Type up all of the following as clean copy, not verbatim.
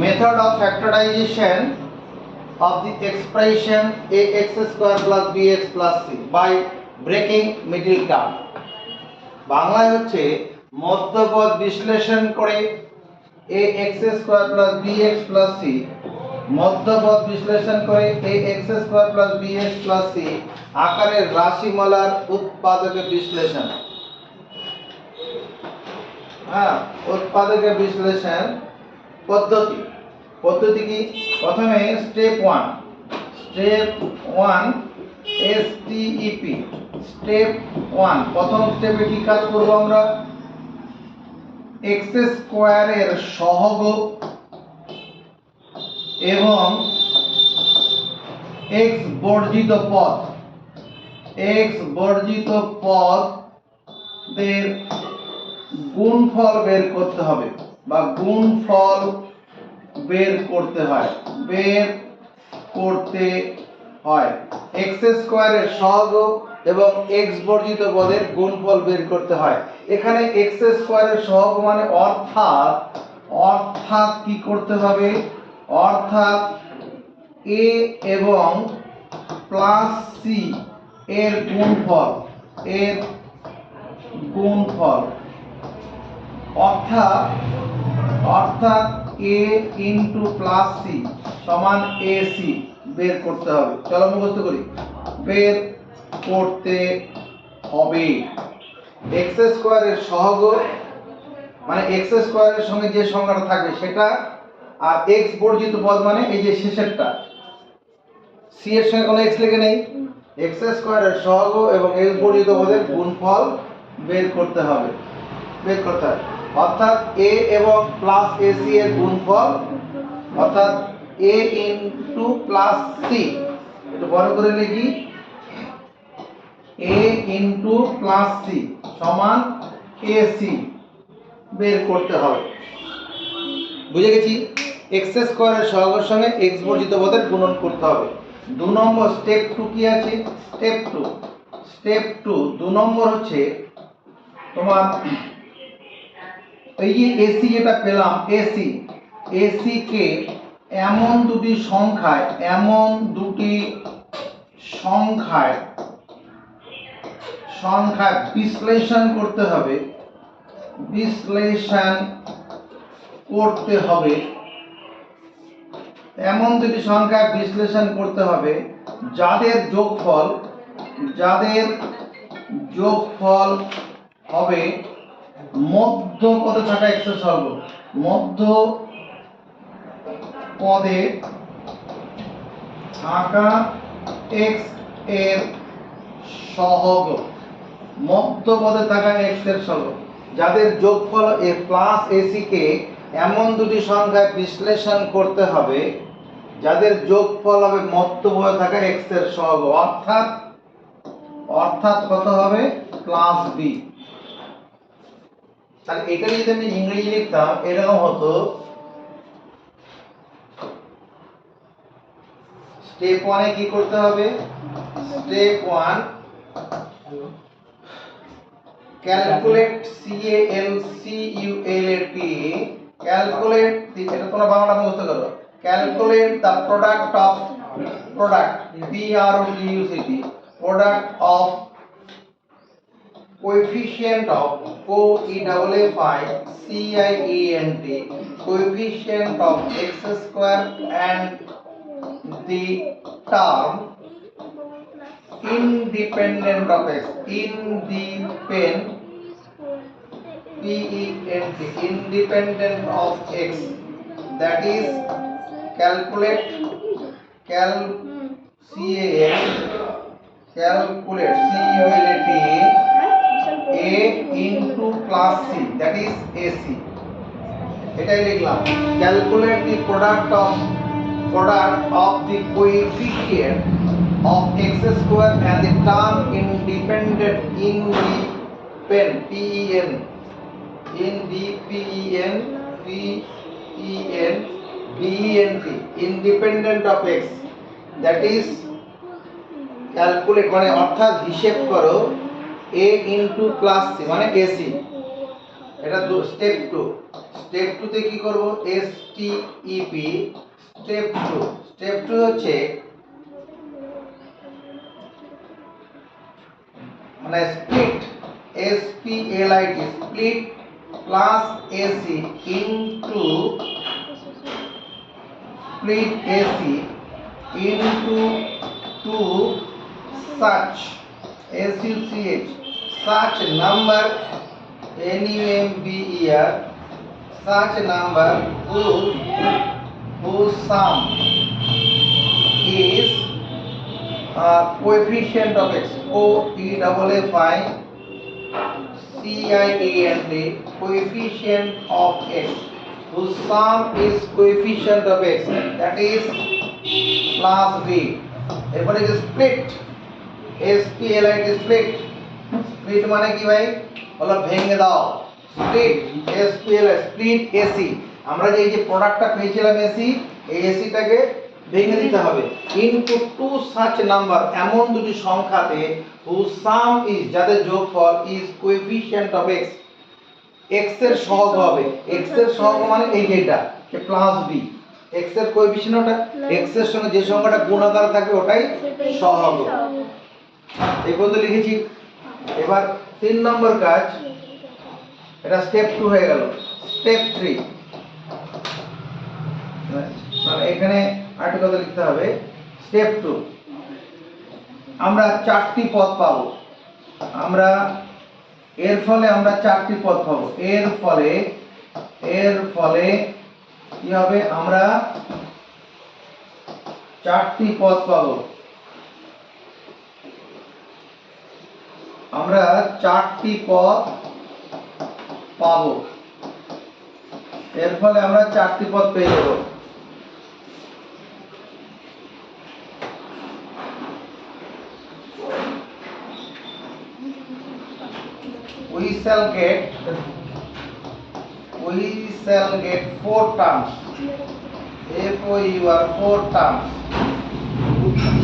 Method of factorization of the expression ax square plus bx plus c by breaking middle term. বাংলায় হচ্ছে মধ্যপদ বিশ্লেষণ করে ax square plus bx plus c, মধ্যপদ বিশ্লেষণ করে ax square plus bx plus c আকারের রাশিমালার উৎপাদকের বিশ্লেষণ। উৎপাদকের বিশ্লেষণ পদ্ধতি কি? প্রথমে স্টেপ 1 STEP স্টেপ 1 প্রথম স্টেপে কি কাজ করব আমরা? x স্কয়ারের সহগ এবং x বর্জিত পদের গুণফল বের করতে হবে বা গুণফল বের করতে হয় x স্কয়ারের সহগ এবং x বর্জিত পদের গুণফল বের করতে হয়। এখানে x স্কয়ারের সহগ মানে অর্থাৎ কি করতে হবে? অর্থাৎ a এবং প্লাস c এর গুণফল অর্থাৎ a ইনটু প্লাস c সমান ac বের করতে হবে। চলো মুখস্থ করি। বের করতে হবে x স্কয়ারের সহগ মানে x স্কয়ারের সঙ্গে যে সংখ্যাটা থাকবে সেটা, আর x বর্জিত পদ মানে এই যে শেষেরটা, c এর সঙ্গে কোনো x লেগে নেই। x স্কয়ারের সহগ এবং x বর্জিত পদের গুণফল বের করতে হবে। অর্থাৎ a এবং প্লাস ac এর গুণফল অর্থাৎ a ইনটু প্লাস c, একটু বড় করে লিখি, a ইনটু প্লাস c সমান ac বের করতে হবে। বুঝে গেছি? x স্কয়ারের সহগের সঙ্গে x বর্জিত পদের গুণন করতে হবে। 2 নম্বর স্টেপ 2 কি আছে? স্টেপ 2 2 নম্বর হচ্ছে তোমার এই যে AC যেটা পেলাম, AC কে এমন দুটি সংখ্যায় বিশ্লেষণ করতে হবে এমন দুটি সংখ্যায় বিশ্লেষণ করতে হবে যাদের যোগফল হবে মধ্য পদে থাকা x এর সহগ, মধ্য পদে থাকা x এর সহগ, যাদের যোগফল a প্লাস ac কে এমন দুটি সংখ্যায় বিশ্লেষণ করতে হবে যাদের যোগফল হবে মধ্য পদে থাকা x এর সহগ, অর্থাৎ কত হবে? Plus b। তাহলে এটা যদি আমি ইংরেজি লিখতাম এরকম হতো, স্টেপ 1 এ কি করতে হবে? স্টেপ 1 ক্যালকুলেট ক্যালকুলেট, এটা তোমরা বাংলা মুখস্থ করো। Calculate the product of coefficient of coefficient of x square and the term independent of x, independent of x, that is calculate a into plus c, that is ac। এটাই লিখলাম। Calculate the product of the coefficient of x square and the term independent independent of x, that is calculate মানে অর্থাৎ হিসাব করো a into plus c মানে ac। এটা step 2। Step 2 তে কি করব STEP স্টেপ 2 হচ্ছে মানে split SPLIT split plus AC into split AC into two such such number NUMBER such number whose sum is coefficient of x coefficient coefficient of x whose sum is coefficient of x that is plus b এরপরে যে split SPLIT split মানে কি ভাই বলো ভেঙে দাও split SPLIT split AC আমরা যে এই যে প্রোডাক্টটা পেয়েছিলাম AC এই AC-টাকে ভেঙে দিতে হবে ইনটু টু সাচ নাম্বার এমন দুটি সংখ্যাতে whose sum is যাদের যোগফল is coefficient of x x এর সহগ হবে x এর সহগ মানে এই যেটা যে প্লাস b x এর কোএফিশিয়েন্ট ওটা x এর সঙ্গে যে সংখ্যাটা গুণ আকারে থাকবে ওটাই সহগ এই পর্যন্ত লিখেছি এবার 3 নম্বর কাজ এটা স্টেপ 2 হয়ে গেল স্টেপ 3 মানে এখানে আরেকটা কথা লিখতে হবে স্টেপ 2 আমরা চারটি পদ পাবো আমরা এর ফলে আমরা চারটি পদ পাবো এর ফলে কি হবে আমরা চারটি পদ পাবো আমরা চারটি পদ পাবো এর ফলে আমরা চারটি পদ পেয়ে যাব we shall get 4 terms FOUR 4 terms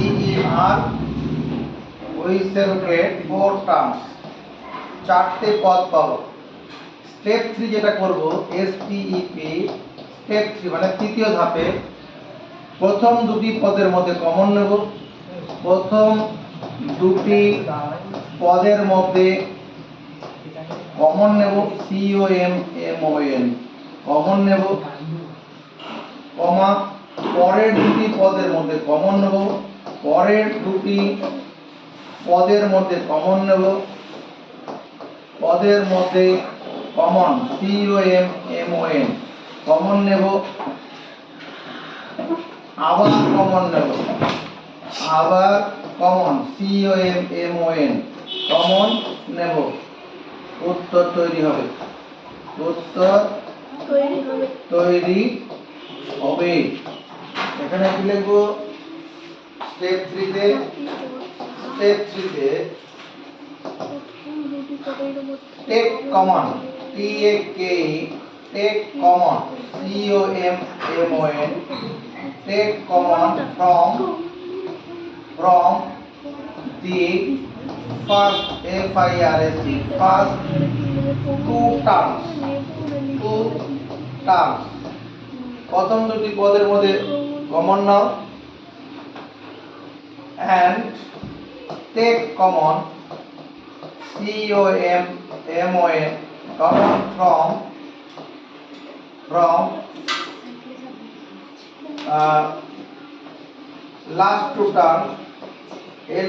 EER we shall get 4 terms চারটি পদ পাবো স্টেপ 3 যেটা করব STEP স্টেপ 3 মানে তৃতীয় ধাপে প্রথম দুটি পদের মধ্যে কমন নেব প্রথম দুটি পদের মধ্যে কমন নেব COMMON কমন নেব কমা পরের দুটি পদের মধ্যে কমন নেব পরের দুটি পদের মধ্যে কমন নেব পদের মধ্যে কমন COMMON কমন নেব আবার কমন নেব আবার কমন COMMON কমন নেব উত্তর তৈরি হবে উত্তর তৈরি হবে এখানে কি লিখব স্টেপ 3 তে take common take common COMMON take common from the first FIRST first two terms প্রথম দুটি পদের মধ্যে common now and take common COMMON common from last two terms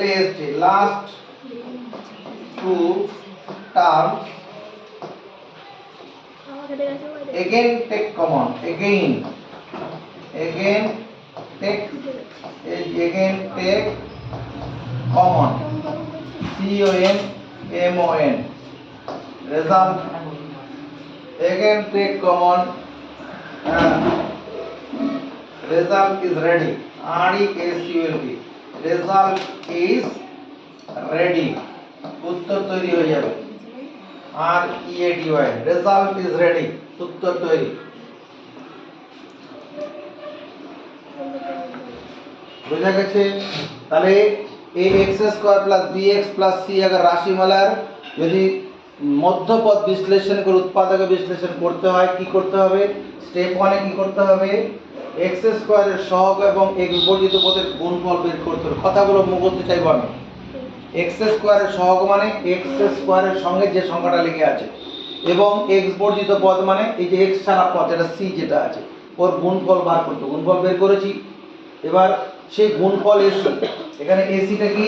LAST last two terms again take common again take common COMMON result again take common result is ready RESULT result is ready উত্তর তৈরি হয়ে যাবে READY result is ready উত্তর তৈরি বুঝা গেছে তাহলে ax² + bx + c अगर राशिमालार यदि মধ্যপদ বিশ্লেষণ করে উৎপাদক বিশ্লেষণ করতে হয়, কি করতে হবে? স্টেপ 1 এ কি করতে হবে? x স্কয়ারের সহগ এবং x বর্জিত পদের গুণফল বের করতে হবে। কথাগুলো মুখস্থ চাইবো আমি। x স্কয়ারের সহগ মানে x স্কয়ারের সঙ্গে যে সংখ্যাটা লেগে আছে, এবং x বর্জিত পদ মানে এই যে x ছাড়া পদ, এটা c যেটা আছে, ওর গুণফল বার করতে। গুণফল বের করেছি। এবার সেই গুণফল ac, এখানে ac-টা কি?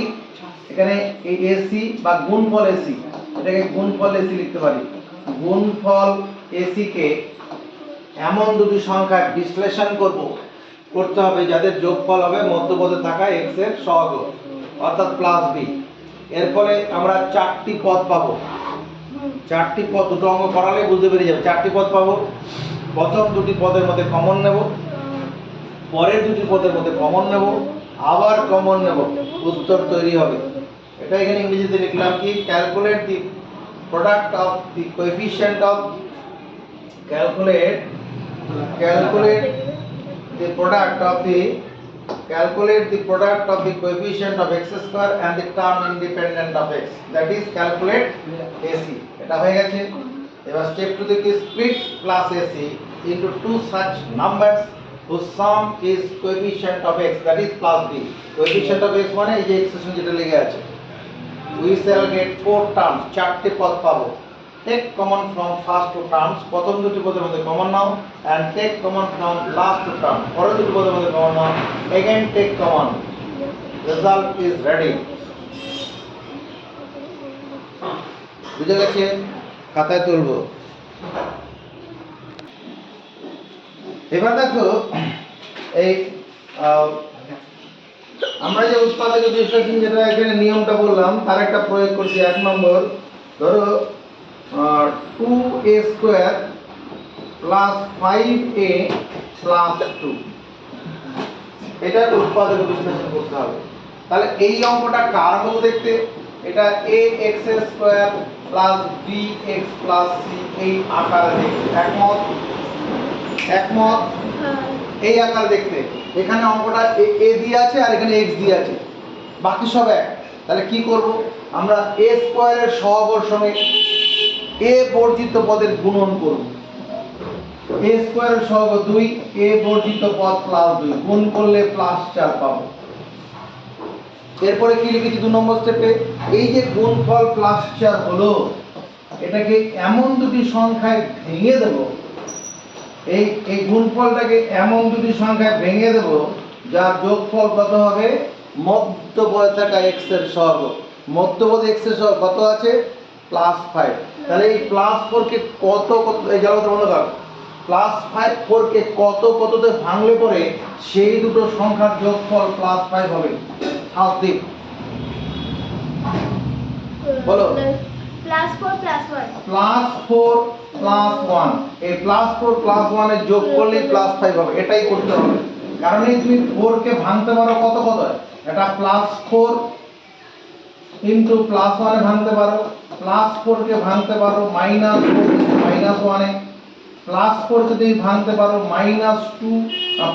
এখানে এই ac বা গুণফল ac, এটাকে গুণফল ac লিখতে পারি। গুণফল ac কে এমন দুটি সংখ্যা বিশ্লেষণ করতে হবে যাদের যোগফল হবে মধ্যপদে থাকা x এর সহগ, অর্থাৎ প্লাস b। এর ফলে আমরা চারটি পদ পাবো। চারটি পদ, দুটো অঙ্ক করালে বুঝতে পেরে যাবে। চারটি পদ পাবো। প্রথম দুটি পদের মধ্যে কমন নেব, পরের দুটি পদের মধ্যে কমন নেব, আবার কমন নেব, উত্তর তৈরি হবে। এটা এখানে ইংরেজিতে লিখলাম কি? Calculate the product of the coefficient of calculate the product of the coefficient of x square and the term independent of x, that is calculate AC। এটা হয়ে গেছে। এবার স্টেপ 2 থেকে split plus AC into two such numbers whose sum is coefficient of x, that is plus b। coefficient of x মানে এই যে expression যেটা লেগে আছে। we shall get four terms, চারটি পদ পাবো। take common from first two terms, প্রথম দুটি পদের মধ্যে common now, and take common from last two terms, পরের দুটি পদের মধ্যে common now, again take common, result is ready। বুঝে গেছে? খাতায় তুলবো। এবার দেখো, এই আমরা যে উৎপাদক বিশ্লেষণ যেটা এখানে নিয়মটা বললাম, তার একটা প্রয়োগ করছি। 1 নম্বর, ধরো 2a square plus 5a plus 2, এটা উৎপাদক বিশ্লেষণ করতে হবে। তাহলে এই অঙ্কটা কার মতো দেখতে? এটা ax square plus bx plus c এই আকারে দেখতে। একমত? একমত? এই আকার দেখতে। এখানে অঙ্কটা a দিয়ে আছে আর এখানে x দিয়ে আছে, বাকি সব এক। তাহলে কি করব? আমরা a স্কয়ারের সহগের সঙ্গে a বর্জিত পদের গুণন করব। a স্কয়ারের সহগ 2, a বর্জিত পদ প্লাস 2, গুণ করলে প্লাস 4 পাবো। এরপরে কি লিখেছি 2 নম্বর স্টেপে? এই যে গুণফল প্লাস 4 হলো, এটাকে এমন দুটি সংখ্যায় ভেঙে দেব, এই গুণফলটাকে এমন দুটি সংখ্যায় ভেঙে দেব যার যোগফল কত হবে? মধ্যপদে থাকা x এর সহগ। মধ্যপদে x এর সহগ কত আছে? +5। তাহলে এই +4 কে কত এই জায়গাটা বন্ধ কর। +5 4 কে কততে ভাঙলে পরে সেই দুটো সংখ্যার যোগফল +5 হবে। ফার্স্ট দিক বলো। +4 +1 +4 +1, এই +4 +1 এর যোগ করলে +5 হবে। এটাই করতে হবে। কারণ এই তুমি 4 কে ভাঙতে পারো কত এটা +4 ইনটু +1 এ ভাঙতে পারো, +4 কে ভাঙতে পারো -4 -1 এ, +4 কে তুমি ভাঙতে পারো -2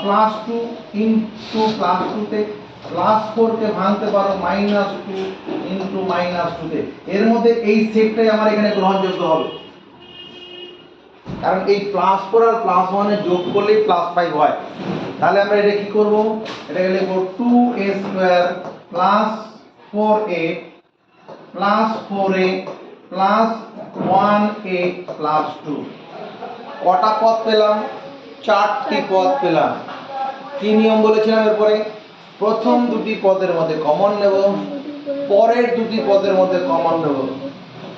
+2 ইনটু +2 তে, +4 কে ভাঙতে পারো -2 ইনটু -2 তে। এর মধ্যে এই সেটটাই আমার এখানে গ্রহণযোগ্য হবে। কারণ এই +4 আর +1 এর যোগ করলেই +5 হয়। তাহলে আমরা এটা কি করব? এটাকে লিখব 2a square plus 4a plus 4a plus 1a plus 2। কটা পদ পেলাম? চারটি পদ পেলাম। কি নিয়ম বলেছিলাম এরপরে? প্রথম দুটি পদের মধ্যে কমন নেব, পরের দুটি পদের মধ্যে কমন নেব।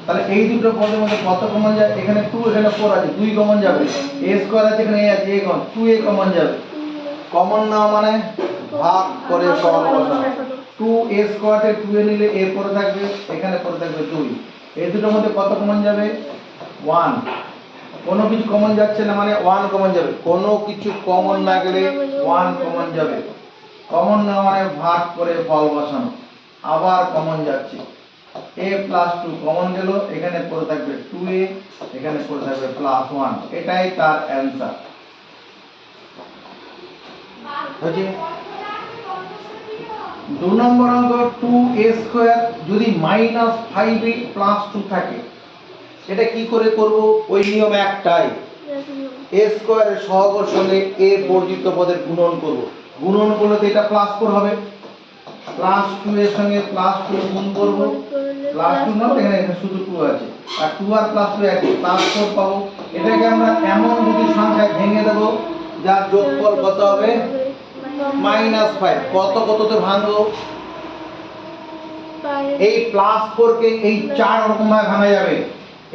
তাহলে এই দুটো পদের মধ্যে কত কমন যায়? এখানে 2, এখানে 4 আছে, 2 কমন যাবে। a স্কয়ার আছে, এখানে a আছে, a কমন, 2a কমন যাবে। কমন নাও মানে ভাগ করে ফল বসাও। 2a স্কয়ার থেকে 2a নিলে a পড়ে থাকবে, এখানে পড়ে থাকবে 2। এই দুটোর মধ্যে কত কমন যাবে? 1। কোনো কিছু কমন যাচ্ছে না মানে 1 কমন যাবে। কোনো কিছু কমন না গেলে 1 কমন যাবে। কমন না মানে ভাগ করে ফল বসানো। আবার কমন যাচ্ছে, a প্লাস 2 কমন গেল, এখানে পড়ে থাকবে 2a, এখানে পড়ে থাকবে +1। এটাই তার অ্যানসার। বুঝি? 2 নম্বর অঙ্ক 2a স্কয়ার যদি -5a + 2 থাকে, এটা কি করে করব? ওই নিয়ম একটাই, এ স্কয়ারের সহগের সঙ্গে এ বর্জিত পদের গুণন করব। গুণন করলে তো এটা +4 হবে, +2 এর সঙ্গে +2 গুণ করব, +2 না এখানে শুধু 2 আছে, আর 2 আর +2 একই, +4 পাবো। এটাকে আমরা এমন দুটি সংখ্যায় ভেঙে দেব যার যোগফল কত হবে? -5। কততে ভাঙবো? এই +4 কে এই 4 রকম ভাবে ভাঙা যাবে,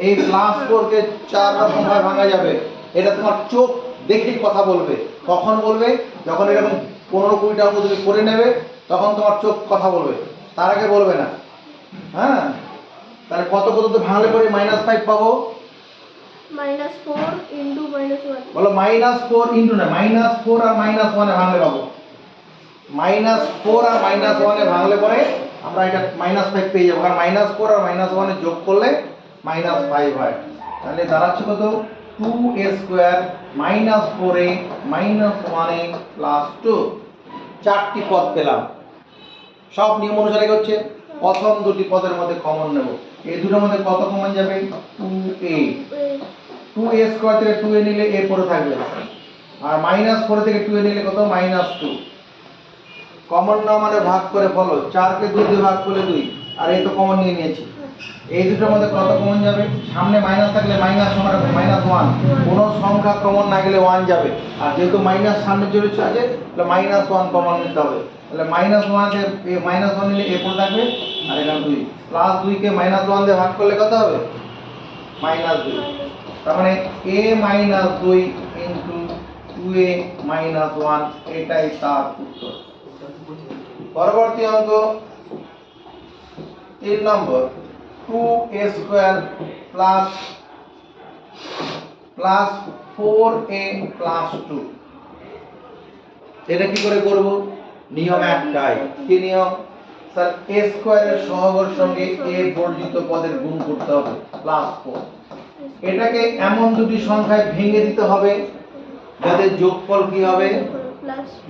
এই +4 কে 4 রকম ভাবে ভাঙা যাবে। এটা তোমার চোখ দেখেই কথা বলবে। কখন বলবে? যখন এরকম 15-20টা অঙ্ক তুমি করে নেবে তখন তোমার চোখ কথা বলবে, তার আগে বলবে না। হ্যাঁ, তাহলে কততে ভাঙলে পরে -5 পাবো? -4 into -1 বলো -4 ইনটু না, -4 আর -1 এ ভাঙলে পাবো। -4 আর -1 এ ভাঙলে পরে আমরা এটা -5 পেয়ে যাবো, কারণ -4 আর -1 এ যোগ করলে -5 হয়। তাহলে দাঁড়াচ্ছে কত? 2a square -4a -1a +2। চারটি পদ পেলাম, সব নিয়ম অনুসারে হচ্ছে। প্রথম দুটি পদের মধ্যে কমন নেব, এই দুটোর মধ্যে কত কমন যাবে? 2a। 2a স্কয়ার থেকে 2a নিলে a পড়ে থাকবে, আর -4 থেকে 2a নিলে কত? -2। কমন না মানে ভাগ করে ফলো, 4 কে 2 দিয়ে ভাগ করলে 2, আর এই তো কমন নিয়ে নিয়েছি। এই দুটোর মধ্যে কত কমন যাবে? সামনে মাইনাস থাকলে মাইনাস সমান -1, কোনো সংখ্যা কমন না গেলে 1 যাবে, আর যেহেতু মাইনাস সামনে চলে আছে তাহলে -1 কমন নিতে হবে। তাহলে -1 কে -1 নিলে a পড়ে থাকবে, আর এখানে 2 +2 কে -1 দিয়ে ভাগ করলে কত হবে? -2। তার মানে a - 2 ইনটু 2a - 1, এটাই তার উত্তর। পরবর্তী অঙ্ক 3 নম্বর, 2a স্কয়ার প্লাস 4a + 2। এটা কি করে করব? নিয়ম একটাই। কি নিয়ম? স্যার a স্কয়ারের সহগের সঙ্গে a বর্জিত পদের গুণ করতে হবে, +4। এটাকে এমন দুটি সংখ্যায় ভেঙে দিতে হবে যাদের যোগফল কি হবে?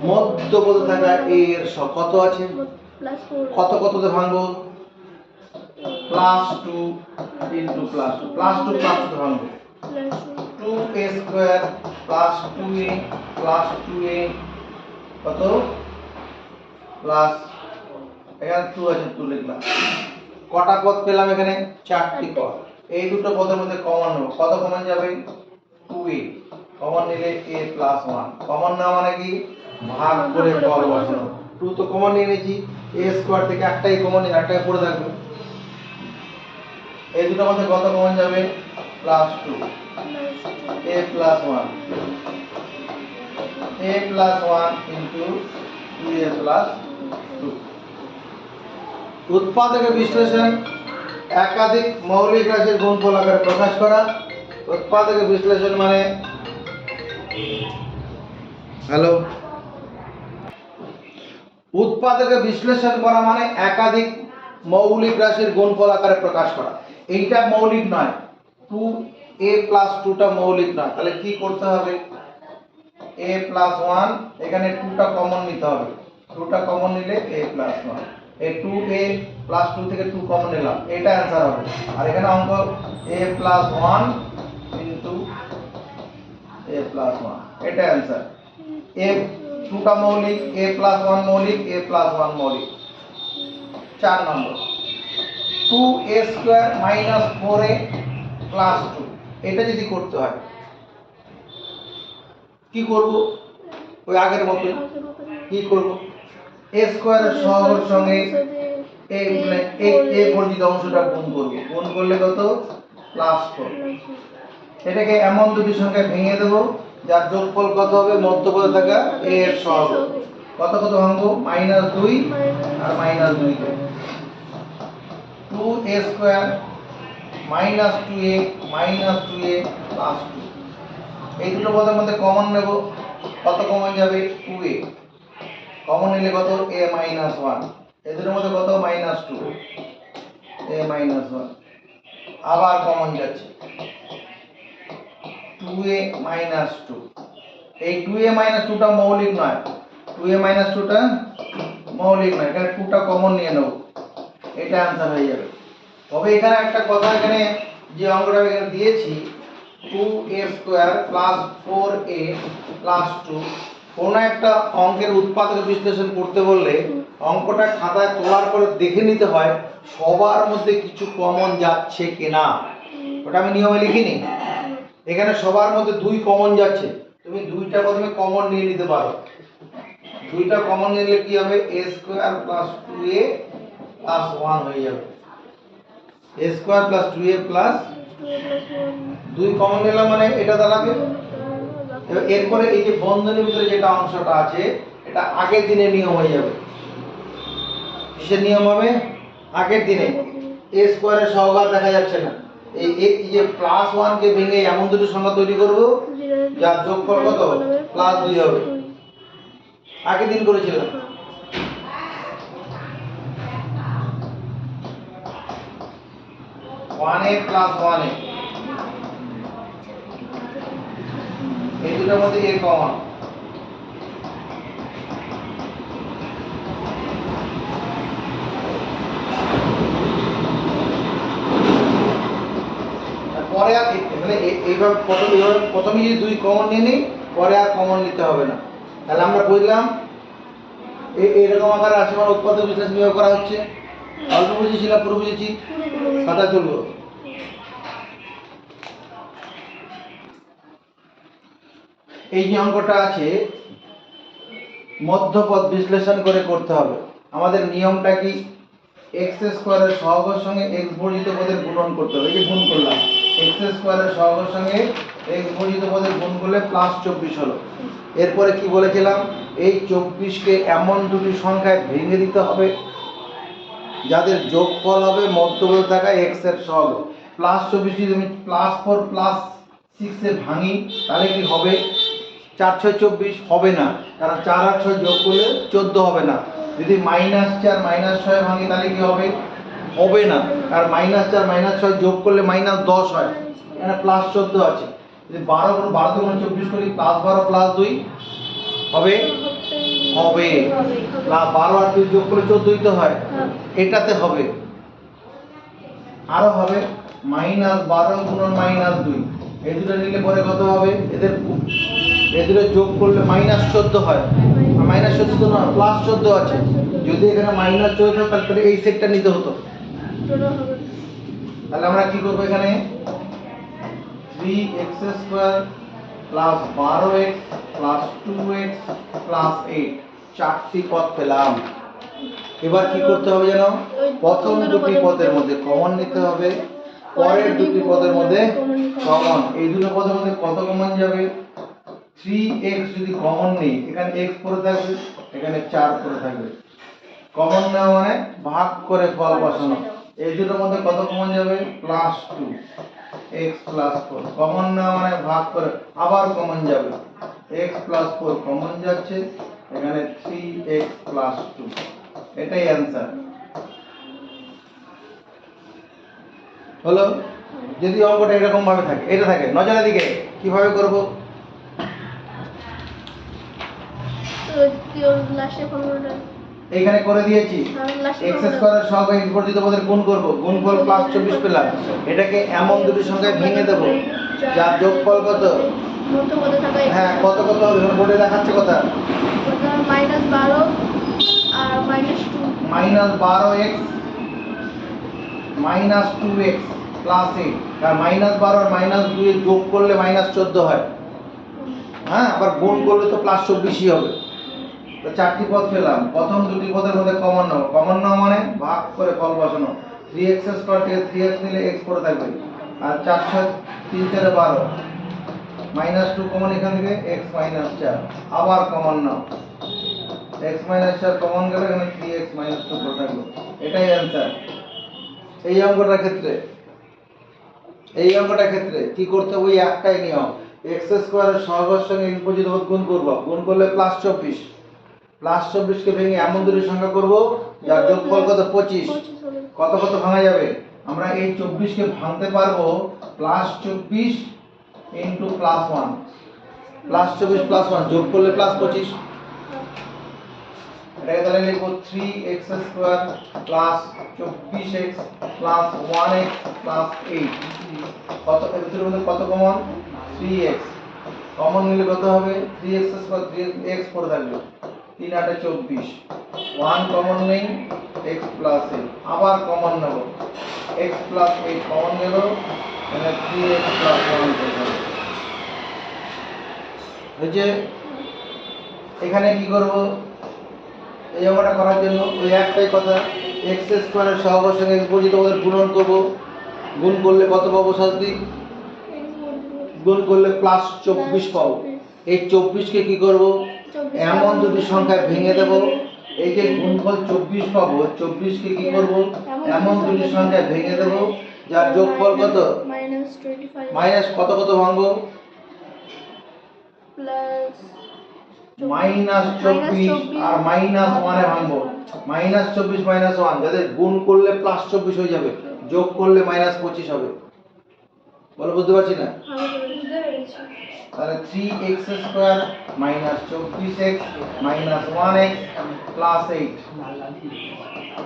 মধ্যপদে থাকা a এর কত আছে? কততে ভাঙবো? +2 ইনটু +2, +2 +2 ভাঙবো। 2a স্কয়ার +2a +2a কত? প্লাস, এখানে 2 আছে, 2 লিখলাম। কটা পদ পেলাম এখানে? 4টি পদ। এই দুটো পদের মধ্যে কমন নেব, কত কমন যাবে? 2a। কমন নিলে a + 1। কমন না মানে কি? ভাগ করে ফল বসানো। 2 তো কমন নিয়ে নিয়েছি, a স্কয়ার থেকে একটাই কমন নিয়ে একটাই পড়ে থাকবে। এই দুটোর মধ্যে কত কমন যাবে? +2, a + 1, a + 1 ইনটু 2a + 2। উৎপাদকের বিশ্লেষণ একাধিক মৌলিক রাশির গুণফল আকারে প্রকাশ করা। উৎপাদকের বিশ্লেষণ মানে উৎপাদকের বিশ্লেষণ করা মানে একাধিক মৌলিক রাশির গুণফল আকারে প্রকাশ করা। এইটা মৌলিক নয়, 2a + 2টা মৌলিক নয়। তাহলে কি করতে হবে? a + 1, এখানে 2টা কমন নিতে হবে, 2টা কমন নিলে a + 1। এই 2a + 2 থেকে 2 কমন নিলাম, এটা অ্যানসার হবে। আর এখানে অঙ্ক a + 1 ইনটু a + 1, এটা অ্যানসার। a 2টা মৌলিক, a + 1 মৌলিক, a + 1 মৌলিক। 4 নম্বর, 2a স্কয়ার -4a + 2। এটা যদি করতে হয় কি করব? ওই আগের মতো কি করব? a স্কয়ারের সহগের সঙ্গে a বর্জিত অংশটা গুণ করব। গুণ করলে কত? +4। এটাকে এমন দুটি সংখ্যায় ভেঙে দেব যার যোগফল কত হবে? মধ্যপদে থাকা a এর সহগ। কত ভাঙবো? -2 আর -2 কে। 2a square -2a -2a + 2। এই দুটো পদের মধ্যে কমন নেব, কত কমন যাবে? 2a। কমন নিলে কত? a - 1। এই দুটোর মধ্যে কত? -2, a - 1। আবার কমন যাচ্ছে 2a - 2। এই 2a - 2টা মৌলিক নয়, 2a - 2টা মৌলিক নয়, এখানে 2টা কমন নিয়ে নেব, এটা অ্যানসার হয়ে যাবে। তবে এখানে একটা কথা এখানে যে অঙ্কটা আমি এখানে দিয়েছি 2a square plus 4a plus 2, কোন একটা অঙ্কের উৎপাদক বিশ্লেষণ করতে বললে অঙ্কটা খাতায় তোলার পরে দেখে নিতে হয় সবার মধ্যে কিছু কমন যাচ্ছে কিনা। ওটা আমি নিয়মে লিখিনি। এখানে সবার মধ্যে 2 কমন যাচ্ছে, তুমি 2টা প্রথমে কমন নিয়ে নিতে পারো। 2টা কমন নিলে কি হবে, a square plus 2a plus 1 হয়ে যাবে। a square plus 2a plus 2 common নিলাম মানে এটা দাঁড়াবে। এবার এরপরে এই যে বন্ধনীর ভিতরে যেটা অংশটা আছে এটা আগের দিনের নিয়ম হয়ে যাবে। কিসের নিয়ম হবে? আগের দিনে। a স্কয়ারের সহগ দেখা যাচ্ছে না, এই যে প্লাস 1 কে ভেঙে এমন দুটো সংখ্যা তৈরি করব যার যোগফল কত প্লাস 2 হবে। আগের দিন করেছিলাম। ওয়ান এ প্লাস 1a, এই দুটোর মধ্যে a কমন। পরে আর মানে এইভাবে প্রথমে যদি 2 কমন নিয়ে নিই পরে আর কমন নিতে হবে না। তাহলে আমরা বুঝলাম এরকম আকারে রাশিমালা উৎপাদক বিশ্লেষণ কিভাবে করা হচ্ছে। অল্প বুঝেছি না পুরো বুঝেছি? খাতা তুলবো। এই যে অঙ্কটা আছে মধ্যপদ বিশ্লেষণ করে করতে হবে। আমাদের নিয়মটা কি, x স্কয়ারের সহগের সঙ্গে x বর্জিত পদের গুণন করতে হবে। এই যে গুণ করলাম, x স্কয়ারের সহগের সঙ্গে x বর্জিত পদের গুণ করলে প্লাস 24 হলো। এরপরে কি বলেছিলাম, এই 24 কে এমন দুটি সংখ্যায় ভেঙে দিতে হবে যাদের যোগফল হবে মধ্যপদে থাকা x এর সহগ। প্লাস 24 যদি আমি প্লাস 4 প্লাস 6 এ ভাঙি তাহলে কি হবে, 4 6 24 হবে না, কারণ 4 আর 6 যোগ করলে 14 হবে না। যদি মাইনাস 4 মাইনাস 6 ভাঙি তাহলে কি হবে, হবে না, আর মাইনাস 4 মাইনাস 6 যোগ করলে মাইনাস 10 হয়, এখানে প্লাস 14 আছে। যদি 12 গুণ 24 করি প্লাস 12 প্লাস 2 হবে, হবে না, 12 আর 2 যোগ করলে 14ই তো হয়, এটাতে হবে। আরো হবে মাইনাস 12 গুণন মাইনাস 2, এই দুটো নিলে পরে কত হবে, এদের যোগ করলে মাইনাস 14 হয়, মাইনাস 14 তো না প্লাস 14 আছে। যদি এখানে মাইনাস 14 থাকে তাহলে এই সেটটা নিতে হতো। তাহলে আমরা কি করব, এখানে 3x square plus 12x plus 2x plus 8 চারটি পদ পেলাম। এবার কি করতে হবে জানো, প্রথম দুটি পদের মধ্যে কমন নিতে হবে, পরের দুটি পদের মধ্যে কমন। এই দুটো পদের মধ্যে কত কমন যাবে, 3x যদি কমন নেই এখানে x পড়ে থাকবে, এখানে 4 পড়ে থাকবে। কমন নেওয়া মানে ভাগ করে ফল বসানো। এই দুটোর মধ্যে কত কমন যাবে, প্লাস 2 x প্লাস 4। কমন নেওয়া মানে ভাগ করে আবার কমন যাবে, x প্লাস 4 কমন যাচ্ছে, এখানে 3x প্লাস 2। এটাই অ্যানসার হলো। যদি অঙ্কটা এরকম ভাবে থাকে, এটা থাকে নজরের দিকে কিভাবে করব, এইখানে করে দিয়েছি x স্কয়ারের সহগ x বর্জিত পদের গুণ করব, গুণফল প্লাস 24 পেলাম। এটাকে এমন দুটি সংখ্যায় ভেঙে দেব যার যোগফল কত মধ্যপদে থাকা x, হ্যাঁ কত কত হবে বোর্ডে দেখাচ্ছে কথা, মাইনাস 12 আর minus 2, minus 12x minus 2x plus 8, আর মাইনাস 12 আর মাইনাস 2 এর যোগ করলে মাইনাস 14 হয়, হ্যাঁ আবার গুণ করলে তো প্লাস 24ই হবে। তো চারটি পদ পেলাম, প্রথম দুটি পদের মধ্যে কমন নাও, কমন নাও মানে ভাগ করে ফল বসানো। 3x স্কয়ার থেকে 3x নিলে x পড়ে থাকবে, আর 4 6 3 4 12 মাইনাস 2 কমন এখান থেকে x মাইনাস 4 আবার কমন নাও, x মাইনাস 4 কমন গেলে এখানে 3x মাইনাস 2 পড়ে থাকবে। এটাই অ্যানসার। এই অঙ্কটার ক্ষেত্রে কি করতে হবে, একটাই নিয়ম, x স্কয়ারের সহগের সঙ্গে x বর্জিত পদ গুণ করব, গুণ করলে প্লাস 24, প্লাস 24 কে ভেঙে এমন দুটি সংখ্যা করব যার যোগফল কত 25। কত কত ভাঙা যাবে, আমরা এই 24 কে ভাঙতে পারবো plus 24 into plus 1, plus 24 plus 1 যোগ করলে প্লাস 25। এটাকে তাহলে লিখব 3x square plus 24x plus 1x plus 8 কত এর ভিতরে মধ্যে কত কমন 3x কমন নিলে কত হবে 3x স্কয়ার 3x পড়ে থাকবে 3 8 24 1 কমন নেই x প্লাস 8 আবার কমন নেব x প্লাস 8 কমন গেল মানে 3x প্লাস 1 পড়ে থাকবে এই যে এখানে কি করব এই অঙ্কটা করার জন্য ওই একটাই কথা x স্কয়ারের সহগের সঙ্গে x বর্জিত ওদের গুণন করব গুণ করলে কত পাবো শাস্তি গুণ করলে প্লাস 24 পাবো এই 24 কে কি করব এমন দুটি সংখ্যা ভেঙে দেব এই যে গুণফল 24 পাবো 24 কে কি করব এমন দুটি সংখ্যা ভেঙে দেব যার যোগফল কত -25 মাইনাস কত কত ভাঙবো প্লাস -24 আর -1 এ ভাঙবো -24 -1 যাদের গুণ করলে +24 হয়ে যাবে যোগ করলে -25 হবে বলো বুঝতে পারছি না তাহলে 3x স্কয়ার -24x -1x + 8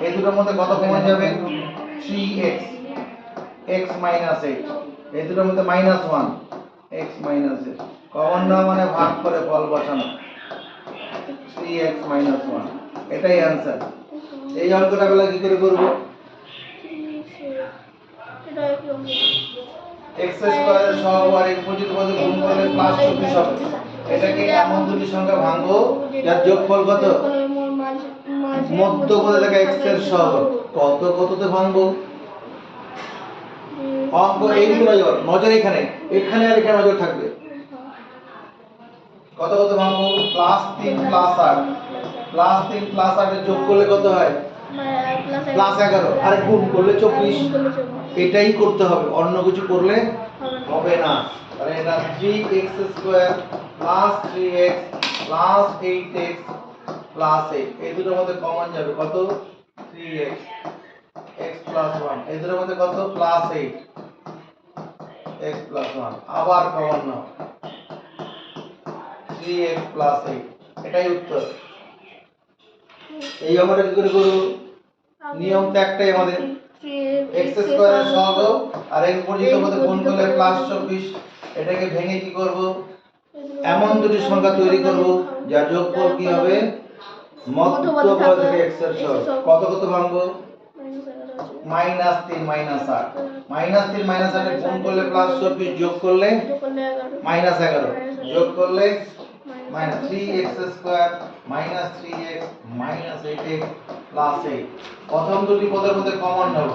এই দুটোর মধ্যে কত কমন যাবে 3x x - 8 এই দুটোর মধ্যে -1 x - 8 কমন না মানে ভাগ করে ফল বসানো 3x - 1 এটাই आंसर এই অঙ্কটা বেলা কি করে করব এটা কি হবে x স্কয়ারের সহগ আর x বর্জিত পদে গুণ করলে +24 হবে এটাকে এমন দুটি সংখ্যা ভাঙবো যার যোগফল কত মধ্য পদে থাকা x এর সহগ কত কততে ভাঙবো অঙ্ক এইদিকে নজর এখানে এখানে আর এখানে নজর থাকবে কত কত ভাঙবো +3 +8 +3 +8 এর যোগ করলে কত হয় +11 আর গুণ করলে 24 এটাই করতে হবে অন্য কিছু করলে হবে না তাহলে এটা 3x স্কয়ার 3x 8x 8 এই দুটোর মধ্যে কমন যাবে কত 3x x 1 এই দুটোর মধ্যে কত +8 x 1 আবার কমন নাও 3x 8 এটাই উত্তর এই আমরা কি করে করব নিয়ম তো একটাই আমাদের x স্কয়ারের সহগ আর x বর্জিত পদে গুণ করলে +24 এটাকে ভেঙে কি করব এমন দুটি সংখ্যা তৈরি করব যার যোগফল কি হবে মধ্য পদ থেকে x এর সহগ কত কত ভাঙবো -3 -8 -3 -8 এর গুণ করলে +24 যোগ করলে -11 যোগ করলে -3x স্কয়ার -3x -8x + 8 প্রথম দুটি পদের মধ্যে কমন নেব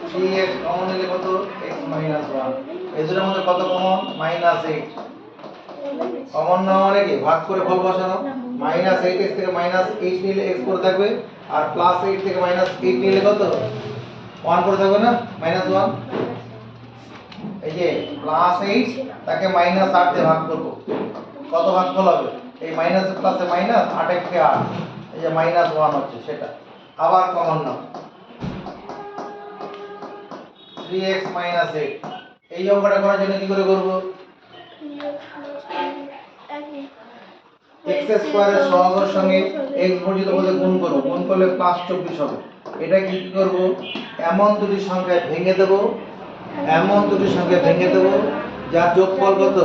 3x কমন নিলে কত x - 1 এই দুটোর মধ্যে কত কমন -8 কমন না মানে কি ভাগ করে ফল বসানো -8x থেকে -8 নিলে x পড়ে থাকবে আর +8 থেকে -8 নিলে কত 1 পড়ে থাকবে না -1 এই যে +8 তাকে -8 দিয়ে ভাগ করব কত ভাগফল হবে এই মাইনাস প্লাসে মাইনাস 8 থেকে 8 এই যে -1 হচ্ছে সেটা আবার কমন নাও 3x - 8 এই অঙ্কটা করার জন্য কি করে করব x স্কয়ারের সহগের সঙ্গে x বর্জিত পদে গুণ করব গুণ করলে +24 হবে এটা কি করব এমন দুটি সংখ্যা ভেঙে দেব এমন দুটি সংখ্যা ভেঙে দেব যার যোগফল কত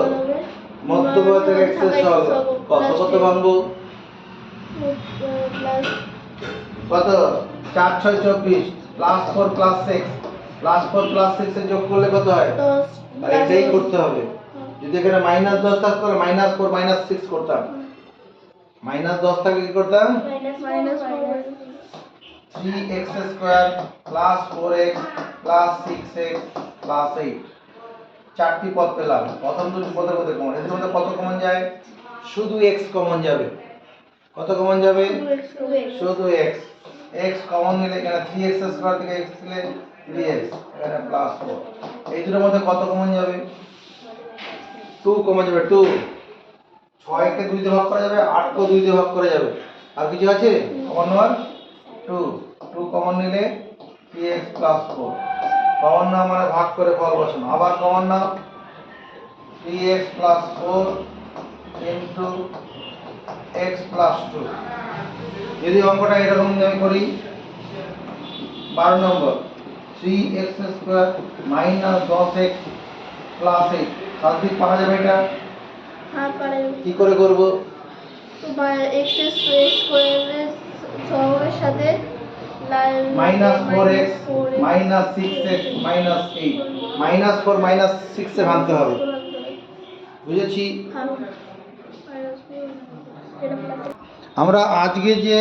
মধ্যপদ থেকে x এর সহগ কত কত ভাঙবো কত 4 6 24 +4 +6 +4 +6 এর যোগ করলে কত হয় আর এটাই করতে হবে যদি এখানে -10 থাকতো তাহলে -4 -6 করতাম -10 থাকলে কি করতাম 3x স্কয়ার 4x 6x 8 চারটি পদ পেলাম প্রথম দুটি পদের মধ্যে কমন এর মধ্যে কত কমন যায় শুধু x কমন যাবে কত কমন যাবে শুধু x x কমন নিলে এখানে 3x স্কয়ার থেকে x নিলে 3x এখানে +4 এই দুটোর মধ্যে কত কমন যাবে 2 কমন যাবে 2 6 কে 2 দিয়ে ভাগ করা যাবে 8 কে 2 দিয়ে ভাগ করা যাবে আর কিছু আছে কমন নেওয়ার 2 কমন নিলে 3x 4 কমন নাও মানে ভাগ করে ফল বসানো আবার কমন নাও 3x + 4 into x + 2 যদি অঙ্কটা এরকম আমি করি 12 number 3x square minus 10x plus 8 সাদিক পাওয়া যাবে এটা হ্যাঁ পারে কি করে করব তো বা x স্কয়ারের সহগের সাথে minus 4x minus 6x minus 8 minus 4 minus 6 এ ভাঙতে হবে বুঝেছি আমরা আজকে যে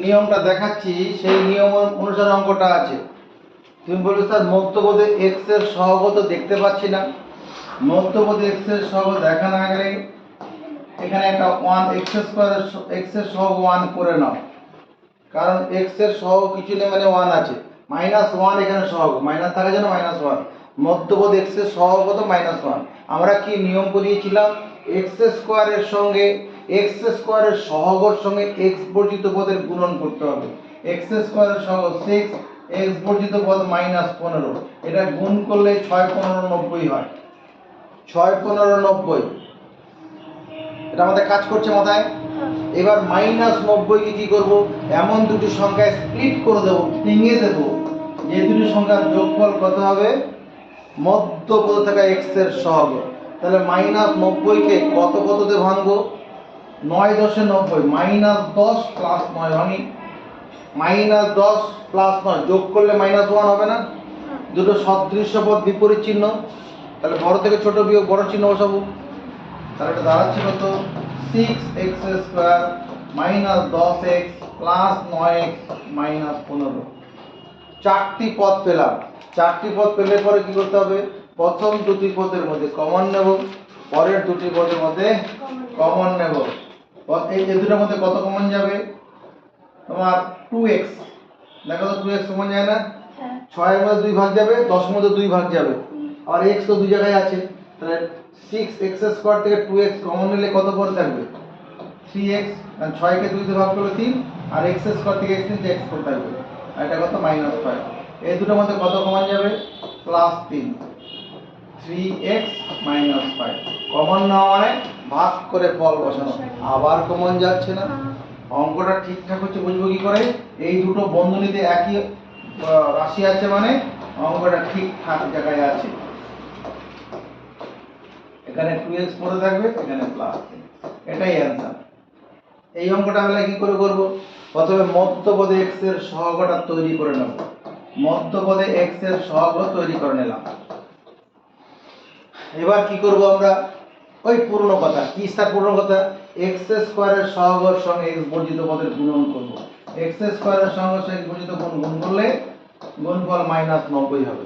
নিয়মটা দেখাচ্ছি সেই নিয়ম অনুসারে অঙ্কটা আছে তুমি বলছো স্যার মধ্যপদে x এর সহগ তো দেখতে পাচ্ছি না মধ্যপদে x এর সহগ দেখা না গেলে এখানে একটা 1 x স্কয়ার x এর সহগ 1 করে নাও কারণ x এর সহগ কিছু নেই মানে 1 আছে -1 এখানে সহগ মাইনাস থাকার জন্য -1 মধ্যপদ x এর সহগ কত -1 আমরা কি নিয়ম করিয়েছিলাম x স্কয়ারের সঙ্গে x স্কয়ারের সহগের সঙ্গে x বর্জিত পদের গুণন করতে হবে x স্কয়ারের সহগ 6 x বর্জিত পদ -15 এটা গুণ করলে 6 15 90 হয় 6 15 90 এটা আমাদের কাজ করছে মাথায় এবার -90 কে কি করব এমন দুটি সংখ্যায় স্প্লিট করে দেব ভেঙে দেব যে দুটি সংখ্যার যোগফল কত হবে মধ্যপদ থাকা x এর সহগ তাহলে -90 কে কত কততে ভাঙবো 9 10 90 -10 প্লাস 9 ভাঙি -10 প্লাস 9 যোগ করলে -1 হবে না দুটো সদৃশ্য পদ বিপরীত চিহ্ন তাহলে বড় থেকে ছোট বিয়োগ বড় চিহ্ন বসাবো তাহলে এটা দাঁড়াচ্ছে কত 6x square minus 10x plus 9x minus 15 চারটি পদ পেলাম চারটি পদ পেলে পরে কি করতে হবে প্রথম দুটি পদের মধ্যে কমন নেব পরের দুটি পদের মধ্যে কমন নেব এই দুটোর মধ্যে কত কমন যাবে তোমার 2x দেখো তো 2x কমন যায় না 6 এর মধ্যে 2 ভাগ যাবে 10 এর মধ্যে 2 ভাগ যাবে আর x তো দুই জায়গায় আছে তাহলে 6x স্কয়ার থেকে 2x কমন নিলে কত পদ থাকবে 3x কারণ 6 কে 2 দিয়ে ভাগ করলে 3 আর x স্কয়ার থেকে x নিচে x পদ থাকবে আর এটা কত -5 এই দুটোর মধ্যে কত কমন যাবে +3 3x -5 কমন নেওয়া মানে ভাগ করে ফল বসানো আবার কমন যাচ্ছে না অঙ্কটা ঠিকঠাক হচ্ছে বুঝবো কি করে এই দুটো বন্ধনীতে একই রাশি আছে মানে অঙ্কটা ঠিকঠাক জায়গায় আছে এখানে 2x পড়ে থাকবে এখানে +3 এটাই অ্যানসার এই অঙ্কটা আমরা কি করে করব প্রথমে মধ্যপদে x এর সহগটা তৈরি করে নেব মধ্যপদে x এর সহগ তৈরি করে নিলাম এবার কি করব আমরা ওই পুরনো কথা কি স্যার পুরনো কথা x স্কয়ারের সহগের সঙ্গে x বর্জিত পদের গুণন করব x স্কয়ারের সঙ্গে x বর্জিত গুণ করলে গুণফল -90 হবে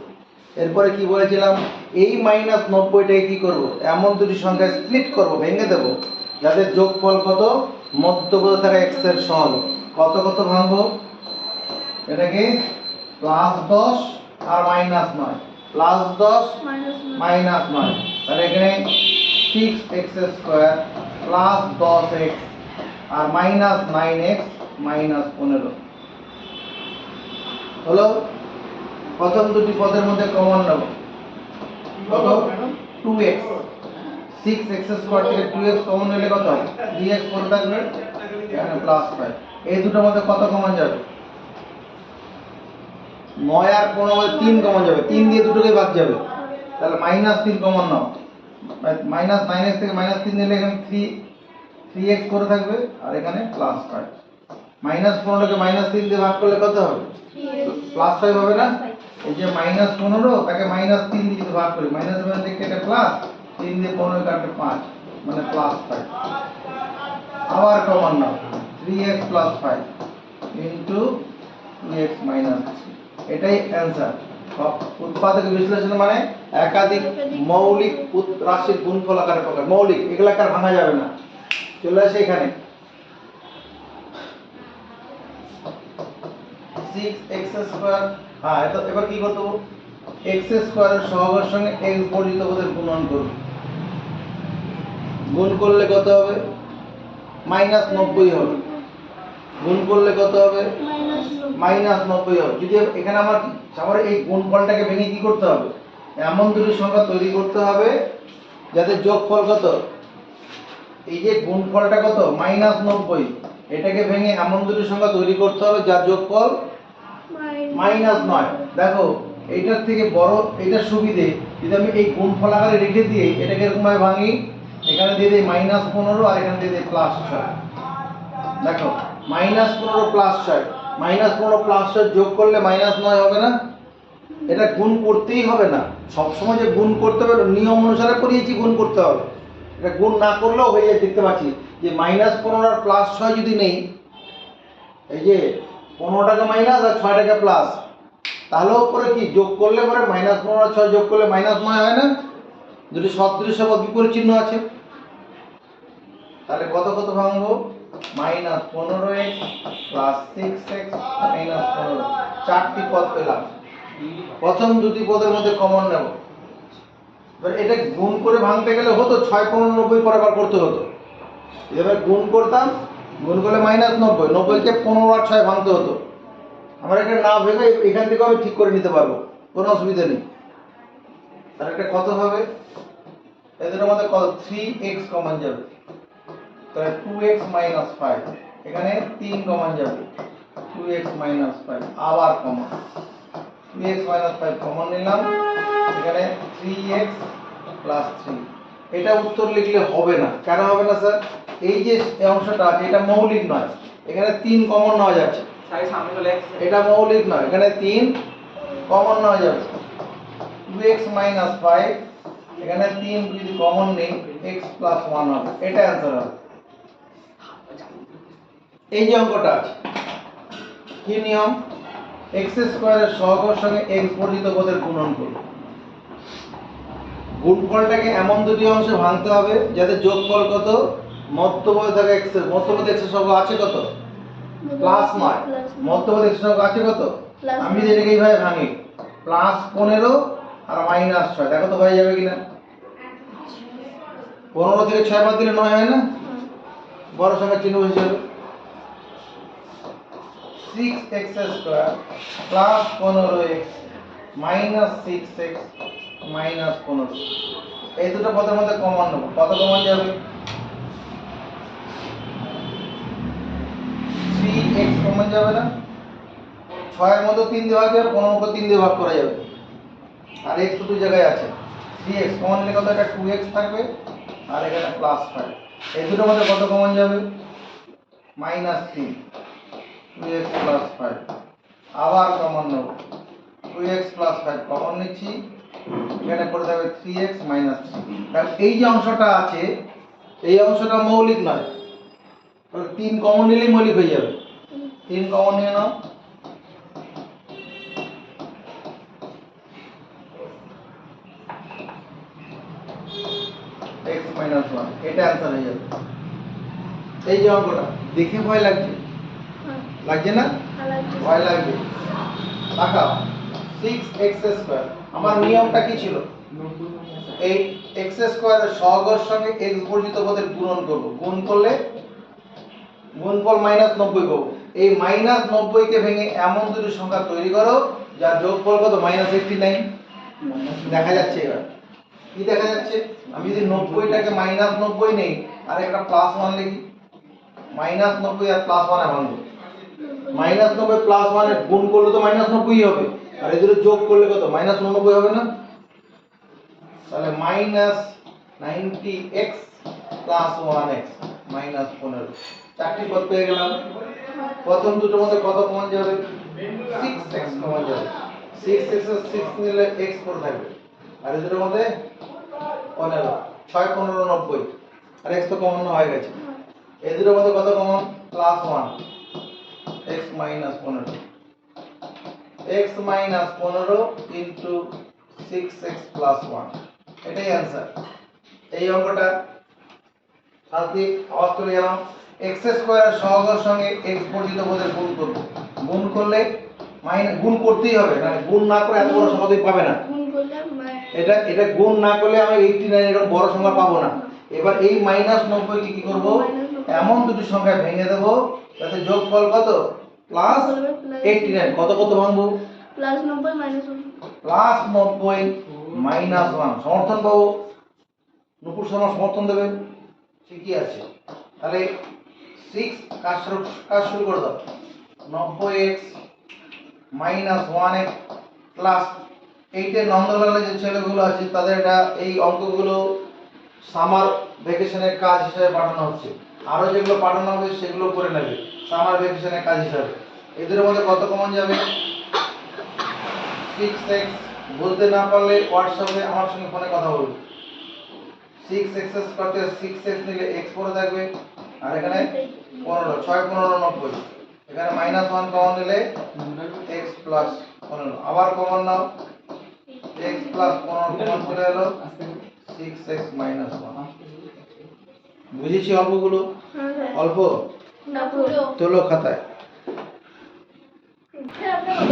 এরপরে কি বলেছিলাম এই -90টাকে কি করব এমন দুটি সংখ্যা স্প্লিট করব ভেঙে দেব যাদের যোগফল কত মধ্যপদ থাকা x এর সহগ কত কত ভাঙবো এটাকে +10 আর -9 +10 -9 তাহলে এখানে 6x স্কয়ার +10x আর -9x -15 হলো প্রথম দুটি পদের মধ্যে কমন নেব কত 2x 6x স্কয়ার থেকে 2x কমন নিলে কত হবে 3x পড়ে থাকবে এখানে +5 এই দুটোর মধ্যে কত কমন যাবে 9 আর 15 মধ্যে 3 কমন যাবে 3 দিয়ে দুটোকে ভাগ যাবে তাহলে -3 কমন নাও -9x থেকে -3 নিলে এখানে 3x পড়ে থাকবে আর এখানে +5 -15 কে -3 দিয়ে ভাগ করলে কত হবে +5 হবে না এই যে -15 তাকে -3 দিয়ে যদি ভাগ করি -7 থেকে এটা প্লাস 3 দিয়ে 15 কাটলে 5 মানে +5 আবার কমন নাও 3x + 5 ইনটু 2x - 3 এটাই অ্যানসার উৎপাদক বিশ্লেষণ মানে একাধিক মৌলিক রাশির গুণফল আকারে প্রকাশ মৌলিক এগুলা আর ভাঙা যাবে না চলে আসে এখানে 6x স্কয়ার হ্যাঁ এটা এবার কি করতে হবে x স্কয়ারের সহগের সঙ্গে x বর্জিত পদের গুণন করব গুণ করলে কত হবে -90 হবে গুণ করলে কত হবে -90 হবে যদি এখানে আমার এই গুণফলটাকে ভেঙে কি করতে হবে এমন দুটি সংখ্যা তৈরি করতে হবে যাতে যোগফল কত এই যে গুণফলটা কত -90 এটাকে ভেঙে এমন দুটি সংখ্যা তৈরি করতে হবে যার যোগফল -9 দেখো এইটার থেকে বড়, এইটার সুবিধে যদি আমি এই গুণফল আকারে রেখে দিয়ে এটাকে এরকমভাবে ভাঙি, এখানে দিয়ে দিই -15 আর এখানে দিয়ে দিই +6। দেখো -15 +6, -15 +6 যোগ করলে -9 হবে না? এটা গুণ করতেই হবে না, সবসময় যে গুণ করতে হবে নিয়ম অনুসারে পড়িয়েছি গুণ করতে হবে, এটা গুণ না করলেও হয়ে যায়। দেখতে পাচ্ছি যে -15 আর +6 যদি নেই, এই যে 15 টাকা মাইনাস আর 6 টাকা প্লাস, তাহলেও পরে কি যোগ করলে পরে -15 আর 6 যোগ করলে -9 হয় না? দুটি সদৃশ্য পদ বিপরীত চিহ্ন আছে, তাহলে কত কত ভাঙবো? -15x + 6x - 15, চারটি পদ পেলাম। প্রথম দুটি পদের মধ্যে কমন নেব। এবার এটা গুণ করে ভাঙতে গেলে হতো 6 15 90 পরে আবার করতে হতো, এবার গুণ করতাম, গুণ করলে -90, 90 কে 15 আর 6 ভাঙতে হতো। আমার এটা না ভেঙে এখান থেকে আমি ঠিক করে নিতে পারবো, কোনো অসুবিধা নেই। তাহলে এটা কত হবে? এদের মধ্যে কত? 3x কমন যাবে, তাহলে 2x - 5, এখানে 3 কমন যাবে, 2x - 5 আবার কমন, 2x - 5 কমন নিলাম, এখানে 3x + 3। এটা উত্তর লিখলে হবে না। কেন হবে না স্যার? এই যে এই অংশটা আছে এটা মৌলিক নয়, এখানে 3 কমন নেওয়া যাচ্ছে, এটা মৌলিক নয়, এখানে 3 কমন নেওয়া যাচ্ছে। 2x - 5, এখানে 3 যদি কমন নেই x + 1 হবে, এটা অ্যান্সার হবে। এই যে অঙ্কটা আছে, কি নিয়ম? x² এর সহগের সঙ্গে x বর্ধিত পদের গুণন করব। গুণফলটাকে এমন দুটি অংশে ভাঙতে হবে যাতে যোগফল কত? মধ্যপদে থাকে x এর, মধ্যপদে x এর সহগ আছে কত? +9, মধ্যপদে x এর সহগ আছে কত? আমি যদি এটাকে এইভাবে ভাঙি, +15 আর -6, দেখো তো হয়ে যাবে কিনা? 15 থেকে 6 বাদ দিলে 9 হয় না? বড় সংখ্যার চিহ্ন বসে যাবে। 6x² + 15x - 6x - 15, এই দুটো পদের মধ্যে কমন নেব, কত কমন যাবে? 3x কমন যাবে না? 6 এর মধ্যে 3 দিয়ে ভাগ যাবে, 15 কে 3 দিয়ে ভাগ করা যাবে, আর x তো দুই জায়গায় আছে। 3x কমন নিলে কত? এটা 2x থাকবে, আর এখানে +5, এই দুটোর মধ্যে কত কমন যাবে? -3, 2x + 5 আবার কমন নেব, 2x + 5 কমন নিচ্ছি, এখানে পড়ে যাবে 3x - 3। তাহলে এই যে অংশটা আছে এই অংশটা মৌলিক নয়, তাহলে 3 কমন নিলেই মৌলিক হয়ে যাবে। 3 কমন নিয়ে নাও, x - 1, এটা অ্যান্সার হয়ে যাবে। এই যে অঙ্কটা দেখে ভয় লাগছে, লাগছে না? ভয় লাগবে। তাকাও, 6x², আমার নিয়মটা কি ছিল? এই x² এর সহগের সঙ্গে x বর্ধিত পদের গুণন করব, গুণ করলে গুণফল -90 পাবো। এই -90 কে ভেঙে এমন দুটি সংখ্যা তৈরি করো যার যোগফল কত? -89। দেখা যাচ্ছে এবার কি দেখা যাচ্ছে? আমি যদি 90টাকে -90 নেই আর একটা +1 লিখি, -90 আর +1 এ ভাঙবো, -90 +1 এর গুণ করলে তো -90ই হবে, আর এদের যোগ করলে কত? -89 হবে না? তাহলে -90x + 1x - 15, চারটি পদ পেয়ে গেলাম। প্রথম দুটোর মধ্যে কত কমন যাবে? 6x কমন যাবে, 6x এর 6 নিলে x পড়ে থাকবে, আর এদের মধ্যে 15, 6 15 90, আর x তো কমন হয়ে গেছে। এদের মধ্যে কত common? +1, x - 15, x - 15 into 6x + 1, এটাই অ্যান্সার। এই অঙ্কটা সাথে আওয়াজ তুলে গেলাম, x² এর সহগের সঙ্গে x বর্ধিত পদের গুণ করব, গুণ করলে গুণ করতেই হবে, মানে গুণ না করে এত বড় সংখ্যা তুমি পাবে না। এটা গুণ না করলে আমি 89 এরকম বড় সংখ্যা পাবো না। এবার এই -90 কে কি করব? এমন দুটি সংখ্যা ভেঙে দেব যাতে যোগফল কত? +89। কত কত ভাঙবো? +90 -1 +90 -1, সমর্থন পাবো। নুপুর শর্মা সমর্থন দেবে, ঠিকই আছে। তাহলে 6 কাজ শুরু করে দাও, 90x - 1x এইটে নন্দলালে যে ছেলেগুলো আছে তাদের এটা এই অঙ্কগুলো সামার ভ্যাকেশনের কাজ হিসেবে পাঠানো হচ্ছে। আরো যেগুলো পাঠানো হবে সেগুলো করে নেবে সামার ভ্যাকেশনের কাজ হিসাবে। এদের মধ্যে কত কমন যাবে? 6x। বলতে না পারলে হোয়াটসঅ্যাপে আমার সঙ্গে ফোনে কথা বলবে। 6x করতে 6x নিলে x পড়ে থাকবে, আর এখানে 15, 6 15 90। এখানে -1 কমন নিলে x প্লাস 15। আবার কমন নাও, x প্লাস 15 কমন চলে এলো, 6x মাইনাস 1। বুঝেছি অল্পগুলো? হ্যাঁ স্যার। অল্প না পুরো। তোলো খাতায়,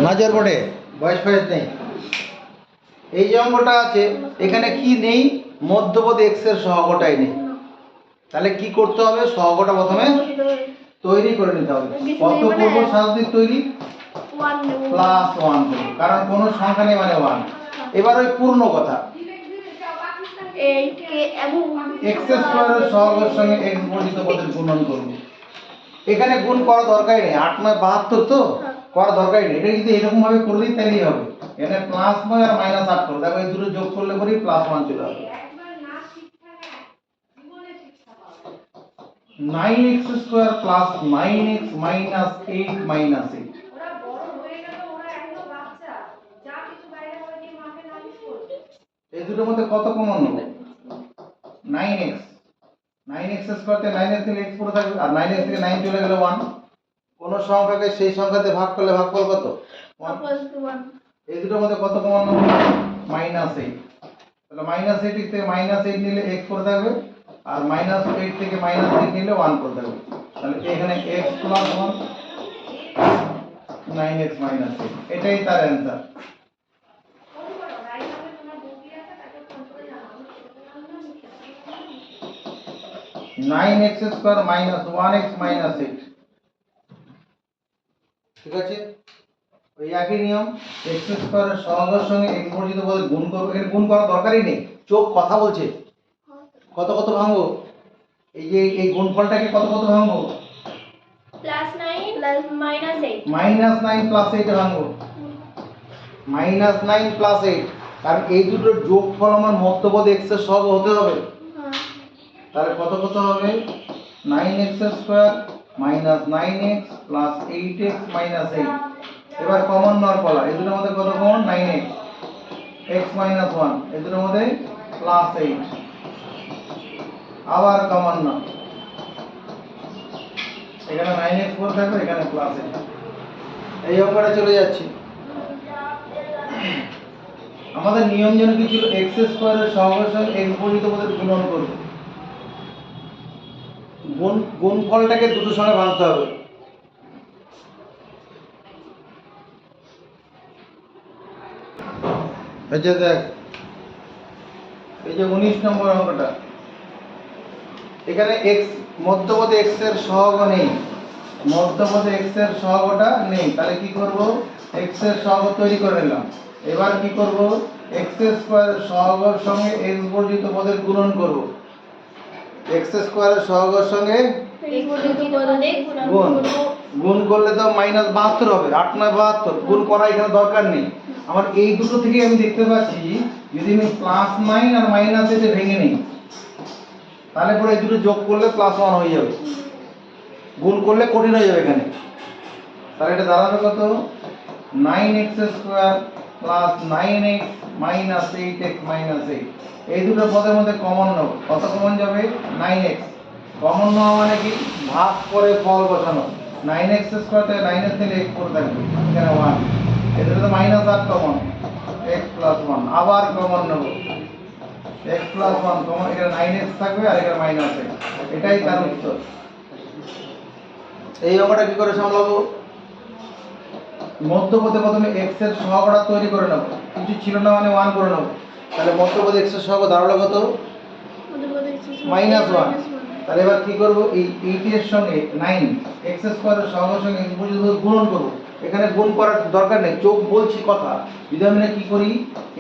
নজর বোর্ডে, বয়স ফয়েস নেই। এই যে অঙ্কটা আছে এখানে কি নেই? মধ্যপদ x এর সহগটাই নেই। তাহলে কি করতে হবে? সহগটা প্রথমে তৈরি করে নিতে হবে। কত করব স্বাভাবিক তৈরি? +1 করব, কারণ কোনো সংখ্যা নেই মানে 1। এবার ওই পূর্ণ কথা, x স্কয়ারের সহগের সঙ্গে x বর্ধিত পদের গুণন করব। এখানে গুণ করা দরকারই নেই, 8 9 72 তো করা দরকারই নেই। এটা যদি এরকম ভাবে করে দিই তাহলেই হবে। এখানে +9 আর -8 করো, দেখো এই দুটো যোগ করলে পরেই +1 চলে আসবে। 9x square plus 9x minus 8 minus 8। এই দুটোর মধ্যে কত কমন নেব? 9x। 9x স্কয়ারতে 9x নিলে x পুরো থাকবে, আর 9x থেকে 9 চলে গেলে 1। কোন সংখ্যাকে সেই সংখ্যাতে ভাগ করলে ভাগফল কত? 1। এই দুটোর মধ্যে কত কমন নেব? -8। তাহলে -8 থেকে -8 নিলে x পুরো থাকবে, আর -8 থেকে -8 নিলে 1 করে দেবো। তাহলে এখানে x প্লাস 1 9x মাইনাস 8, এটাই তার answer. (9x square minus 1x minus 8) ঠিক আছে। ওই একই নিয়ম, x স্কয়ারের সহগের সঙ্গে x বর্ধিত পদের গুণ করব। এখানে গুণ করার দরকারই নেই, চোখ কথা বলছে। কত কত ভাঙবো? এই যে এই গুণফলটাকে কত কত ভাঙবো? +9 প্লাস -8। -9 প্লাস 8 এ ভাঙবো। -9 প্লাস 8, কারণ এই দুটোর যোগফল আমার মধ্যপদ x এর সহগ হতে হবে। তাহলে কত কত হবে? 9x square minus 9x plus 8x minus 8। এবার কমন নেওয়ার পালা। এই দুটোর মধ্যে কত কমন? 9x, x minus 1। এই দুটোর মধ্যে প্লাস 8। আবার কমন নাও, এখানে 9x পড়ে থাকবে, এখানে প্লাস 8। এই অঙ্কটা চলে যাচ্ছে। আমাদের নিয়ম যেন কি ছিল? x স্কয়ারের সহগের সঙ্গে x বর্ধিত পদের গুণন করব। গুণফলটাকে দুটোর সঙ্গে ভাঙতে হবে। এই যে দেখ, এই যে 19 নম্বর অঙ্কটা, এখানে x মধ্যপদে x এর সহগ নেই, মধ্যপদে x এর সহগটা নেই। তাহলে কি করব? x এর সহগ তৈরি করে নিলাম। এবার কি করব? x স্কয়ারের সহগের সঙ্গে x বর্ধিত পদের গুণন করব। x স্কয়ারের সহগের সঙ্গে গুণ, গুণ করলে তো -72 হবে। 8 9 72, গুণ করা এখানে দরকার নেই। আমার এই দুটো থেকে আমি দেখতে পাচ্ছি যদি আমি +9 আর -8 এ ভেঙে নেই, তাহলে পরে এই দুটো যোগ করলে +1 হয়ে যাবে, গুণ করলে কঠিন হয়ে যাবে এখানে। তাহলে এটা দাঁড়াবে কত? 9x square plus 9x minus 8x minus 8। এই দুটো পদের মধ্যে কমন নেব। কত কমন যাবে? 9x। কমন নেওয়া মানে কি? ভাগ করে ফল বসানো। 9x স্কয়ার থেকে 9x নিলে x করে থাকবে, এখানে 1। এদের তো -8 কমন, x প্লাস 1। আবার কমন নেব, x প্লাস 1 কমন, এখানে 9x থাকবে আর এখানে -8। এটাই তার উত্তর। এই অঙ্কটা কি করে সামলাবো? মধ্যপদে প্রথমে x এর সহগটা তৈরি করে নেব, কিছু ছিল না মানে 1 করে নেব। তাহলে মধ্যপদে x এর সহগ দাঁড়ালো কত? -1। তাহলে এবার কি করব? এই 8 এর সঙ্গে 9 x স্কয়ারের সহগের সঙ্গে x বর্ধিত পদের গুণন করব। এখানে গুণ করার দরকার নেই, চোখ বলছি কথা। যদি আমরা কি করি,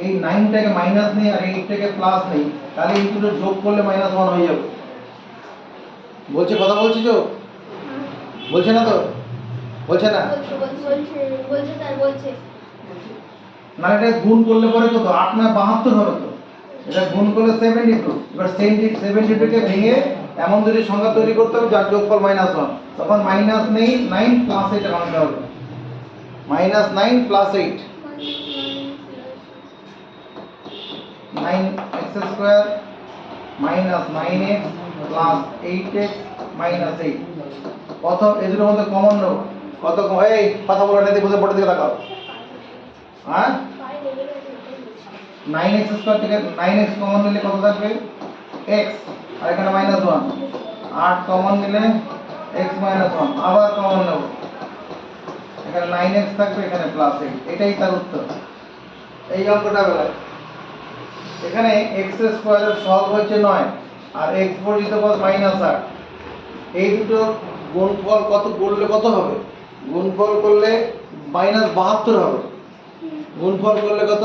এই 9 টাকে মাইনাস নেই আর 8 টাকে প্লাস নেই, তাহলে এই দুটো যোগ করলে -1 হয়ে যাবে। বলছে কথা বলছি তো? বলছে না তো? বলছে না? বলছে স্যার বলছে। না এটা গুণ করলে পরে কত 8 না 72 হবে তো, এটা গুণ করলে 72। এবার 72 কে ভেঙে এমন দুটি সংখ্যা তৈরি করতে হবে যার যোগফল -1, তখন -9 9 প্লাস 8 বানাতে হবে, -9 plus 8, 9x square minus 9x plus 8x minus 8। কত এদের মধ্যে কমন নেব, কত এই কথা বলো না, দেখো বোর্ডের দিকে তাকাও। হ্যাঁ 9x স্কয়ার থেকে 9x কমন নিলে কত থাকবে x, আর এখানে -1, 8 কমন নিলে x -1, আবার কমন নেব, এখানে 9x থাকবে, এখানে প্লাস 8, এটাই তার উত্তর। এই অঙ্কটা বেলায় এখানে x স্কয়ারের সহগ হচ্ছে 9 আর x বর্গিত পদ -8, এই দুটো গুণফল কত করলে কত হবে, গুণফল করলে -72 হবে, গুণফল করলে কত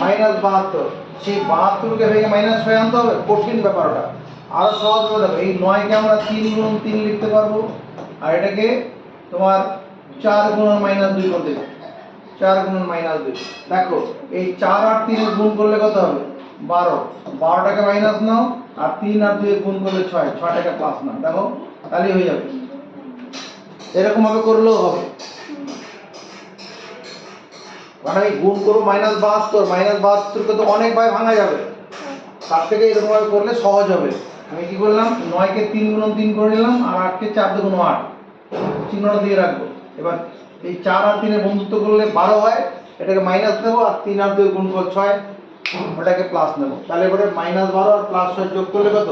-72, সেই 72 কে ভেঙে -6 আনতে হবে, কঠিন ব্যাপারটা। আরো সহজ হয়ে যাবে, এই 9 কে আমরা 3 গুণ 3 লিখতে পারবো, আর এটাকে তোমার 4 গুণ -2 করতে হবে, 4 গুণ -2। দেখো এই 4 আর 3 এর গুণ করলে কত হবে 12, 12 টাকে মাইনাস নাও, আর 3 আর 2 এর গুণ করলে 6, 6 টাকে প্লাস নাও, দেখো তাহলেই হয়ে যাবে। এরকম ভাবে করলেও হবে, মানে এই গুণ করব -72 কে তো অনেক ভাবে ভাঙা যাবে, তার থেকে এরকম ভাবে করলে সহজ হবে। আমি কি করলাম 9 কে 3 গুণ 3 করে নিলাম, আর 8 কে 4 গুণ 8 চিহ্নটা দিয়ে রাখবো। এবার এই 4 আর 3 এর বন্ধুত্ব করলে 12 হয়, এটাকে মাইনাস নেব, আর 3 আর 2 গুণফল 6, ওটাকে প্লাস নেব, তাহলে এবারে -12 আর +6 যোগ করলে কত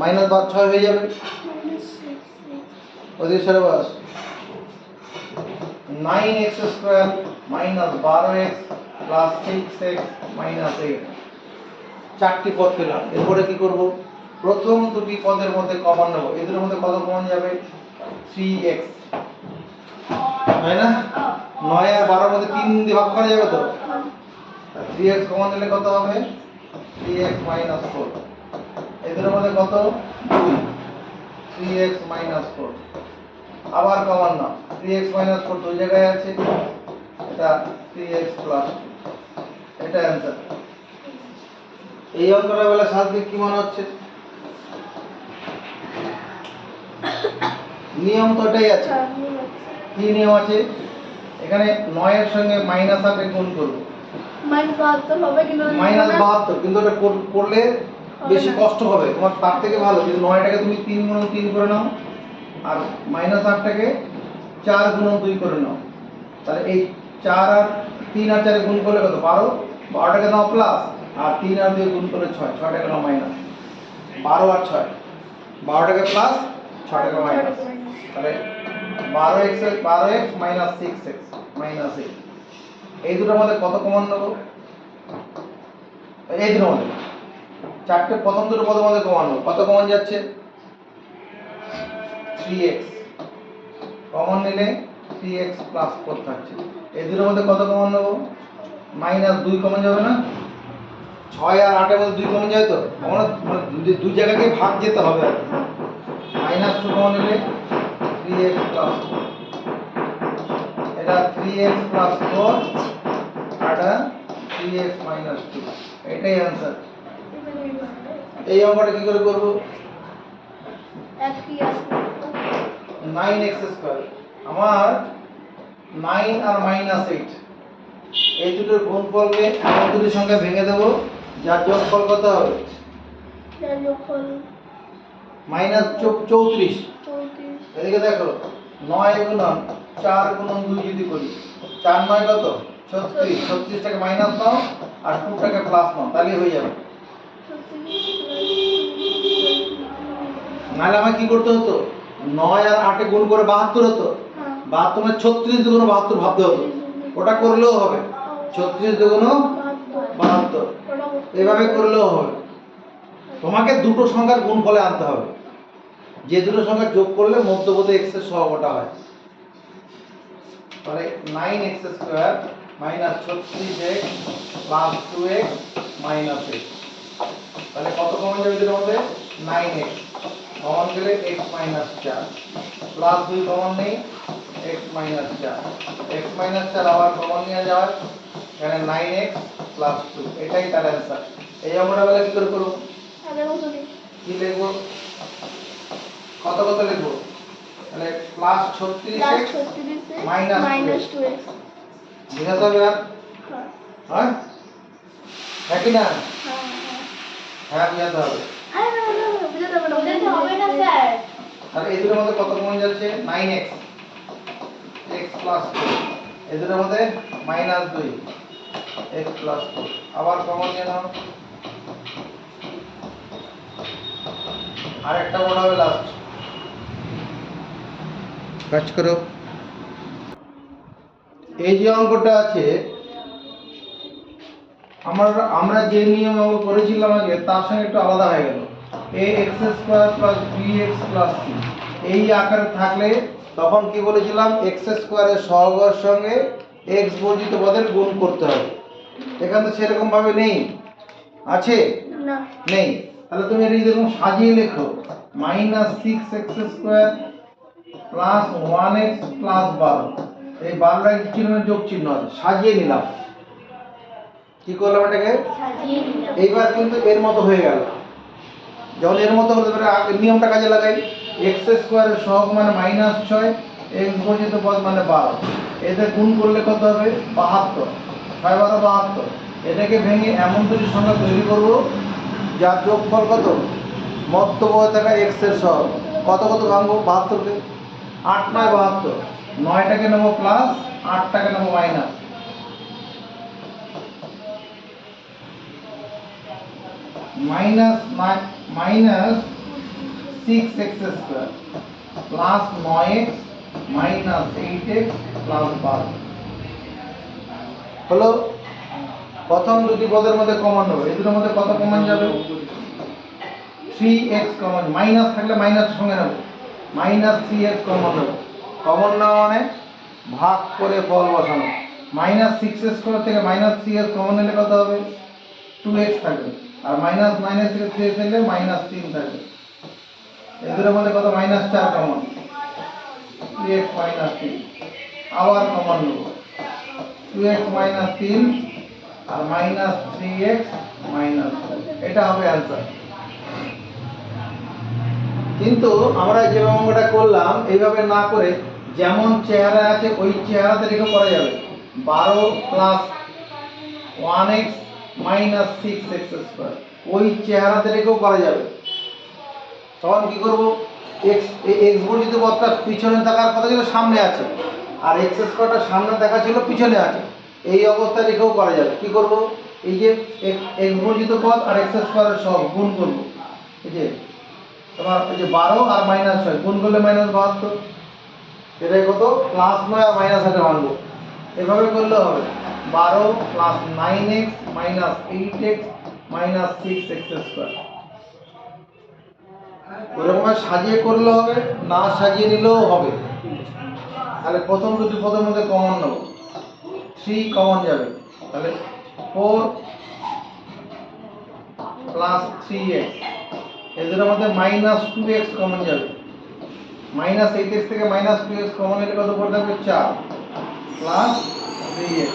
-6 হয়ে যাবে। ওদের সাথে বাস 9x square -12x plus 6x minus 8, চারটি পদ পেলাম। এরপরে কি করব, প্রথম দুটি পদের মধ্যে কমন নেব, এদের মধ্যে কত কমন যাবে 3x, তাই না? 9 আর 12 এর মধ্যে 3 দিয়ে ভাগ করা যাবে তো, 3x কমন নিলে কত হবে 3x 4, এদের মধ্যে কত 2, 3x 4, আবার কমন নাও, 3x 4 দুই জায়গায় আছে, এটা 3x 2, এটা অ্যানসার। এই অঙ্কটা বলে সাজকে কি মনে হচ্ছে, নিয়ম তো এটাই আছে। কি নিয়ম আছে, এখানে 9 এর সঙ্গে -8 এর গুণ করব, -72 হবে, কিন্তু -72, কিন্তু এটা করলে বেশি কষ্ট হবে তোমার, তার থেকে ভালো যদি 9 টাকে তুমি 3 গুণ 3 করে নাও, আর -8 টাকে 4 গুণ 2 করে নাও, তাহলে এই 4 আর 3 আর 4 এর গুণ করলে কত 12, 12 টাকে নাও প্লাস, আর 3 আর 2 গুণ করলে 6, 6 টাকে নাও মাইনাস, 12 আর 6, 12 টাকে প্লাস 6 টাকে মাইনাস, তাহলে 12x 6x 8, এই দুটোর মধ্যে কত কমন নেব, এই দুটোর মধ্যে চারটে প্রথম দুটো পদের মধ্যে কমন নেব, কত কমন যাচ্ছে 3x, কমন নিলে 3x প্লাস 4 থাকছে। এই দুটোর মধ্যে কত কমন নেব -2 কমন যাবে না, 6 আর 8 এর মধ্যে 2 কমন যায় তো, আমরা দুই জায়গাকে ভাগ যেতে হবে, -2 কমন নিলে 3x প্লাস 4, এটা 3x প্লাস 4, আর এটা 3x মাইনাস 2, এটাই অ্যানসার। এই অঙ্কটা কি করে করব, 9x স্কয়ার, আমার 9 আর -8 এই দুটোর গুণফলকে এমন দুটি সংখ্যা ভেঙে দেব যার যোগফল কত হবে -34। এদিকে দেখো 9 গুণন 4 গুণন 2 যদি করি, 4 9 কত 36, 36 টাকে মাইনাস নাও আর 2 টাকে প্লাস নাও, তাহলে হয়ে যাবে। নাহলে আমাকে কি করতে হতো 9 আর 8 এ গুণ করে 72 হতো, 72 মানে 36 দুগুণ 72 ভাবতে হতো, ওটা করলেও হবে, 36 দুগুণ 72, এভাবে করলেও হবে। তোমাকে দুটো সংখ্যার গুণফলে আনতে হবে, যে দুটো সংখ্যা যোগ করলে মধ্যপদে x এর সহগটা হয়, তাহলে 9x square -36x plus 2x minus 8, তাহলে কত কমন যাবে এর মধ্যে 9x কমন গেলে x 4 প্লাস 2 কমন নেই x 4, x 4 আবার কমন নিয়ে যাওয়ার এখানে 9x প্লাস 2, এটাই তার অ্যান্সার। এই অঙ্কটা বলে কি করে করব? আগের মতনই কি লিখব? কত কত লিখব? তাহলে plus 36x minus minus 2x 2x। বুঝাতে হবে আর? হ্যাঁ হ্যাঁ কি না? হ্যাঁ বুঝাতে হবে। বুঝাতে হবে না স্যার। তাহলে এই দুটোর মধ্যে কত কমন যাচ্ছে? 9x x প্লাস 2, এই দুটোর মধ্যে মাইনাস 2 x প্লাস 2, আবার কমন নিয়ে নাও। আরেকটা বড় হবে লাস্ট। কাজ করো। এই যে অঙ্কটা আছে আমরা যে নিয়ম অঙ্ক করেছিলাম আগে তার সঙ্গে একটু আলাদা হয়ে গেল। ax² + bx + c এই আকারে থাকলে তখন কি বলেছিলাম? x² এর সহগের সঙ্গে x বর্জিত পদের গুণ করতে হবে। এখানে তো সেরকম ভাবে নেই, আছে? না। নেই। তাহলে তুমি এটা এরকম সাজিয়ে লেখো, -6x² + 1x + 12, এই 12 এর চিহ্ন যোগ চিহ্ন আছে, সাজিয়ে নিলাম। কি করলাম এটাকে? সাজিয়ে নিলাম। এইবার কিন্তু এর মতো হয়ে গেল। যখন এর মতো হতে পারে নিয়মটা কাজে লাগাই, x² এর সহগ মানে -6, x বর্জিত পদ মানে 12, এতে গুণ করলে কত হবে? 72, 6 12 72। এটাকে ভেঙে এমন দুটি সংখ্যা তৈরি করব যার যোগফল কত? মধ্যপদে থাকা x এর সহগ। কত কত ভাঙবো? 72 কে। 8 9 72, 9টাকে নেব প্লাস, 8টাকে নেব minus. Minus 6x² plus 9x minus 8x plus 12 হলো। প্রথম দুটি পদের মধ্যে কমন নেব, এই দুটোর মধ্যে কত কমন যাবে? 3x কমন, মাইনাস থাকলে মাইনাস সঙ্গে নেব, মাইনাস 3x কমন নেব। কমন নেওয়া মানে ভাগ করে ফল বসানো। -6x² থেকে -3x কমন নিলে কত হবে? 2x থাকবে, আর -9x থেকে 3x নিলে -3 থাকবে। এদের মধ্যে কত? -4 কমন, 2x -3। আবার কমন নেব, 2x -3 আর -3x -4, এটা হবে অ্যান্সার। কিন্তু আমরা যে অঙ্কটা করলাম এইভাবে না করে যেমন চেহারা আছে ওই চেহারাতে রেখে করা যাবে। 12 প্লাস 1x মাইনাস 6x² ওই চেহারাতে রেখেও করা যাবে। তখন কি করব? x বর্জিত পদটা পিছনে থাকার কথা ছিল, সামনে আছে, আর x² সামনে দেখা ছিল, পিছনে আছে। এই অবস্থায় রেখেও করা যাবে। কি করব? এই যে x বর্জিত পদ আর x² এর সহগ গুণ করব। এই যে তোমার এই যে 12 আর -6 গুণ করলে -72, এটাই কত? +9 আর -8 ভাঙবো। এভাবে করলে হবে 12 plus 9x minus 8x minus 6x²। ওরকম সাজিয়ে করলে হবে, না সাজিয়ে নিলেও হবে। তাহলে প্রথম দুটি পদের মধ্যে কমন নেব, 3 কমন যাবে, তাহলে 4 প্লাস 3x, এদের মধ্যে -2x কমন যাবে, -8x থেকে -2x কমন নিলে কত পড়ে থাকবে? 4 প্লাস 3x,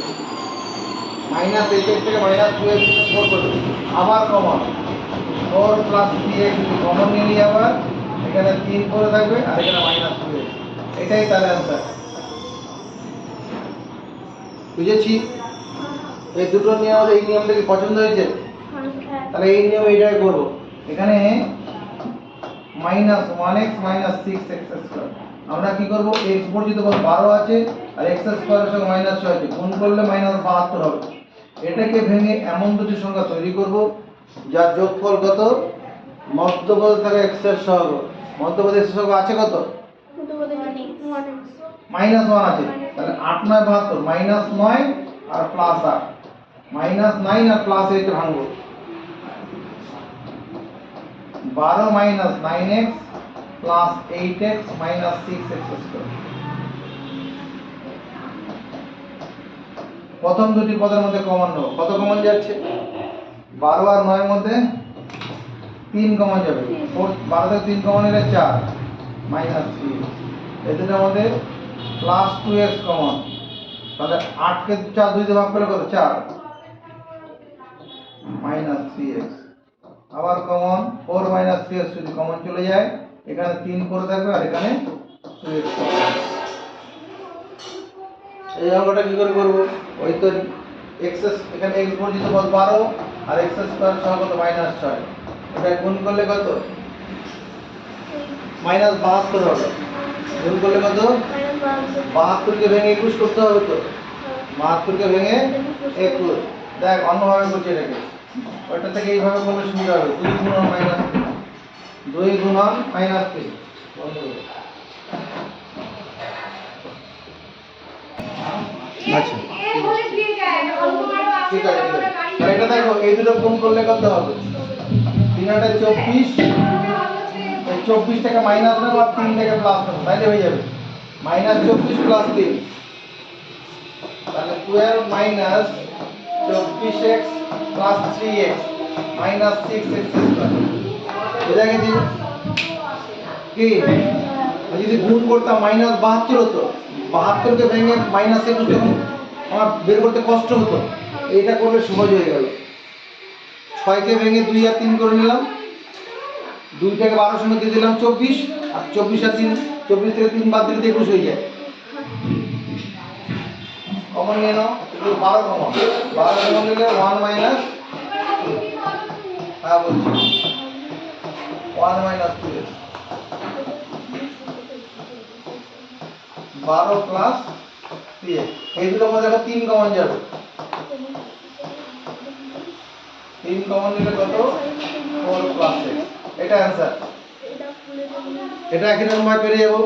-8x থেকে -2x 4 করবে, আবার কমন 4 প্লাস 3x কমন নিয়ে আবার এখানে 3 পড়ে থাকবে, আর এখানে -2x, এটাই তার অ্যান্সার। বুঝেছি? এই দুটো নিয়ম, এই নিয়মটা কি পছন্দ হয়েছে? তাহলে এই নিয়ম এইটাই করব। এখানে -1x মাইনাস 6x², আমরা কি করব? x বর্জিত পদ 12 আছে আর x² এর সঙ্গে -6 আছে, গুণ করলে -72 হবে। এটাকে ভেঙে এমন দুটি সংখ্যা তৈরি করব যার যোগফল কত? মধ্যপদে থাকা x এর সহগ। মধ্যপদে x এর সহগ আছে কত? -1 আছে, তাহলে 8 9 72, -9 আর +8, -9 আর +8 ভাঙবো, 12 minus 9x plus 8x minus 6x²। প্রথম দুটি পদের মধ্যে কমন নেব, কত কমন যাচ্ছে? 12 আর 9 এর মধ্যে 3 কমন যাবে, 12 থেকে 3 কমন নিলে 4 minus 3, এদের মধ্যে plus 2x কমন, তাহলে 8 কে 4 2 দিয়ে ভাগ করলে কত 4 মাইনাস 3x আবার কমন 4 মাইনাস 3x যদি কমন চলে যায় এখানে 3 করে থাকবে আর এখানে 2x এই অঙ্কটা কি করে করব ওই তো x এখানে x বর্জিত পদ 12 আর x স্কয়ার সহ কত মাইনাস 6 এটা গুণ করলে কত মাইনাস 72 হবে গুণ করলে কত মাইনাস 72 কে ভেঙে 21 করতে হবে তো 72 কে ভেঙে 21 দেখ অন্যভাবে বলছি এটাকে ওইটা থেকে এইভাবে করলে সুবিধা হবে 2 গুণ মাইনাস 3 2 গুণ মাইনাস 3 আচ্ছা ঠিক আছে আর এটা দেখো এই দুটো গুণ করলে কত হবে 3 আর 24 এই 24 টাকা মাইনাস নেব আর 3 টাকা প্লাস নেব তাহলে হয়ে যাবে মাইনাস 24 প্লাস 3 তাহলে 12 minus 24x plus 3x minus 6x square বুঝা গেছে কি যদি গুণ করতাম মাইনাস 72 হতো 72 কে ভেঙে মাইনাস 21 যখন আমার বের করতে কষ্ট হতো এইটা করলে সহজ হয়ে গেল 6 কে ভেঙে 2 আর 3 করে নিলাম 2 থেকে 12 সঙ্গে দিয়ে দিলাম 24 আর 24 আর 3 24 থেকে 3 বাদ দিলে 21 হয়ে যায় কমন নিয়ে নাও কিন্তু 12 কমন নিলে 1 মাইনাস হ্যাঁ বলছি 1 মাইনাস 2 12 প্লাস 3 এই দুটোর মধ্যে দেখো 3 কমন যাবে 3 কমন নিলে কত 4 প্লাস 6 এটা অ্যানসার এটা একই রকম ভাবে পেরে যাবো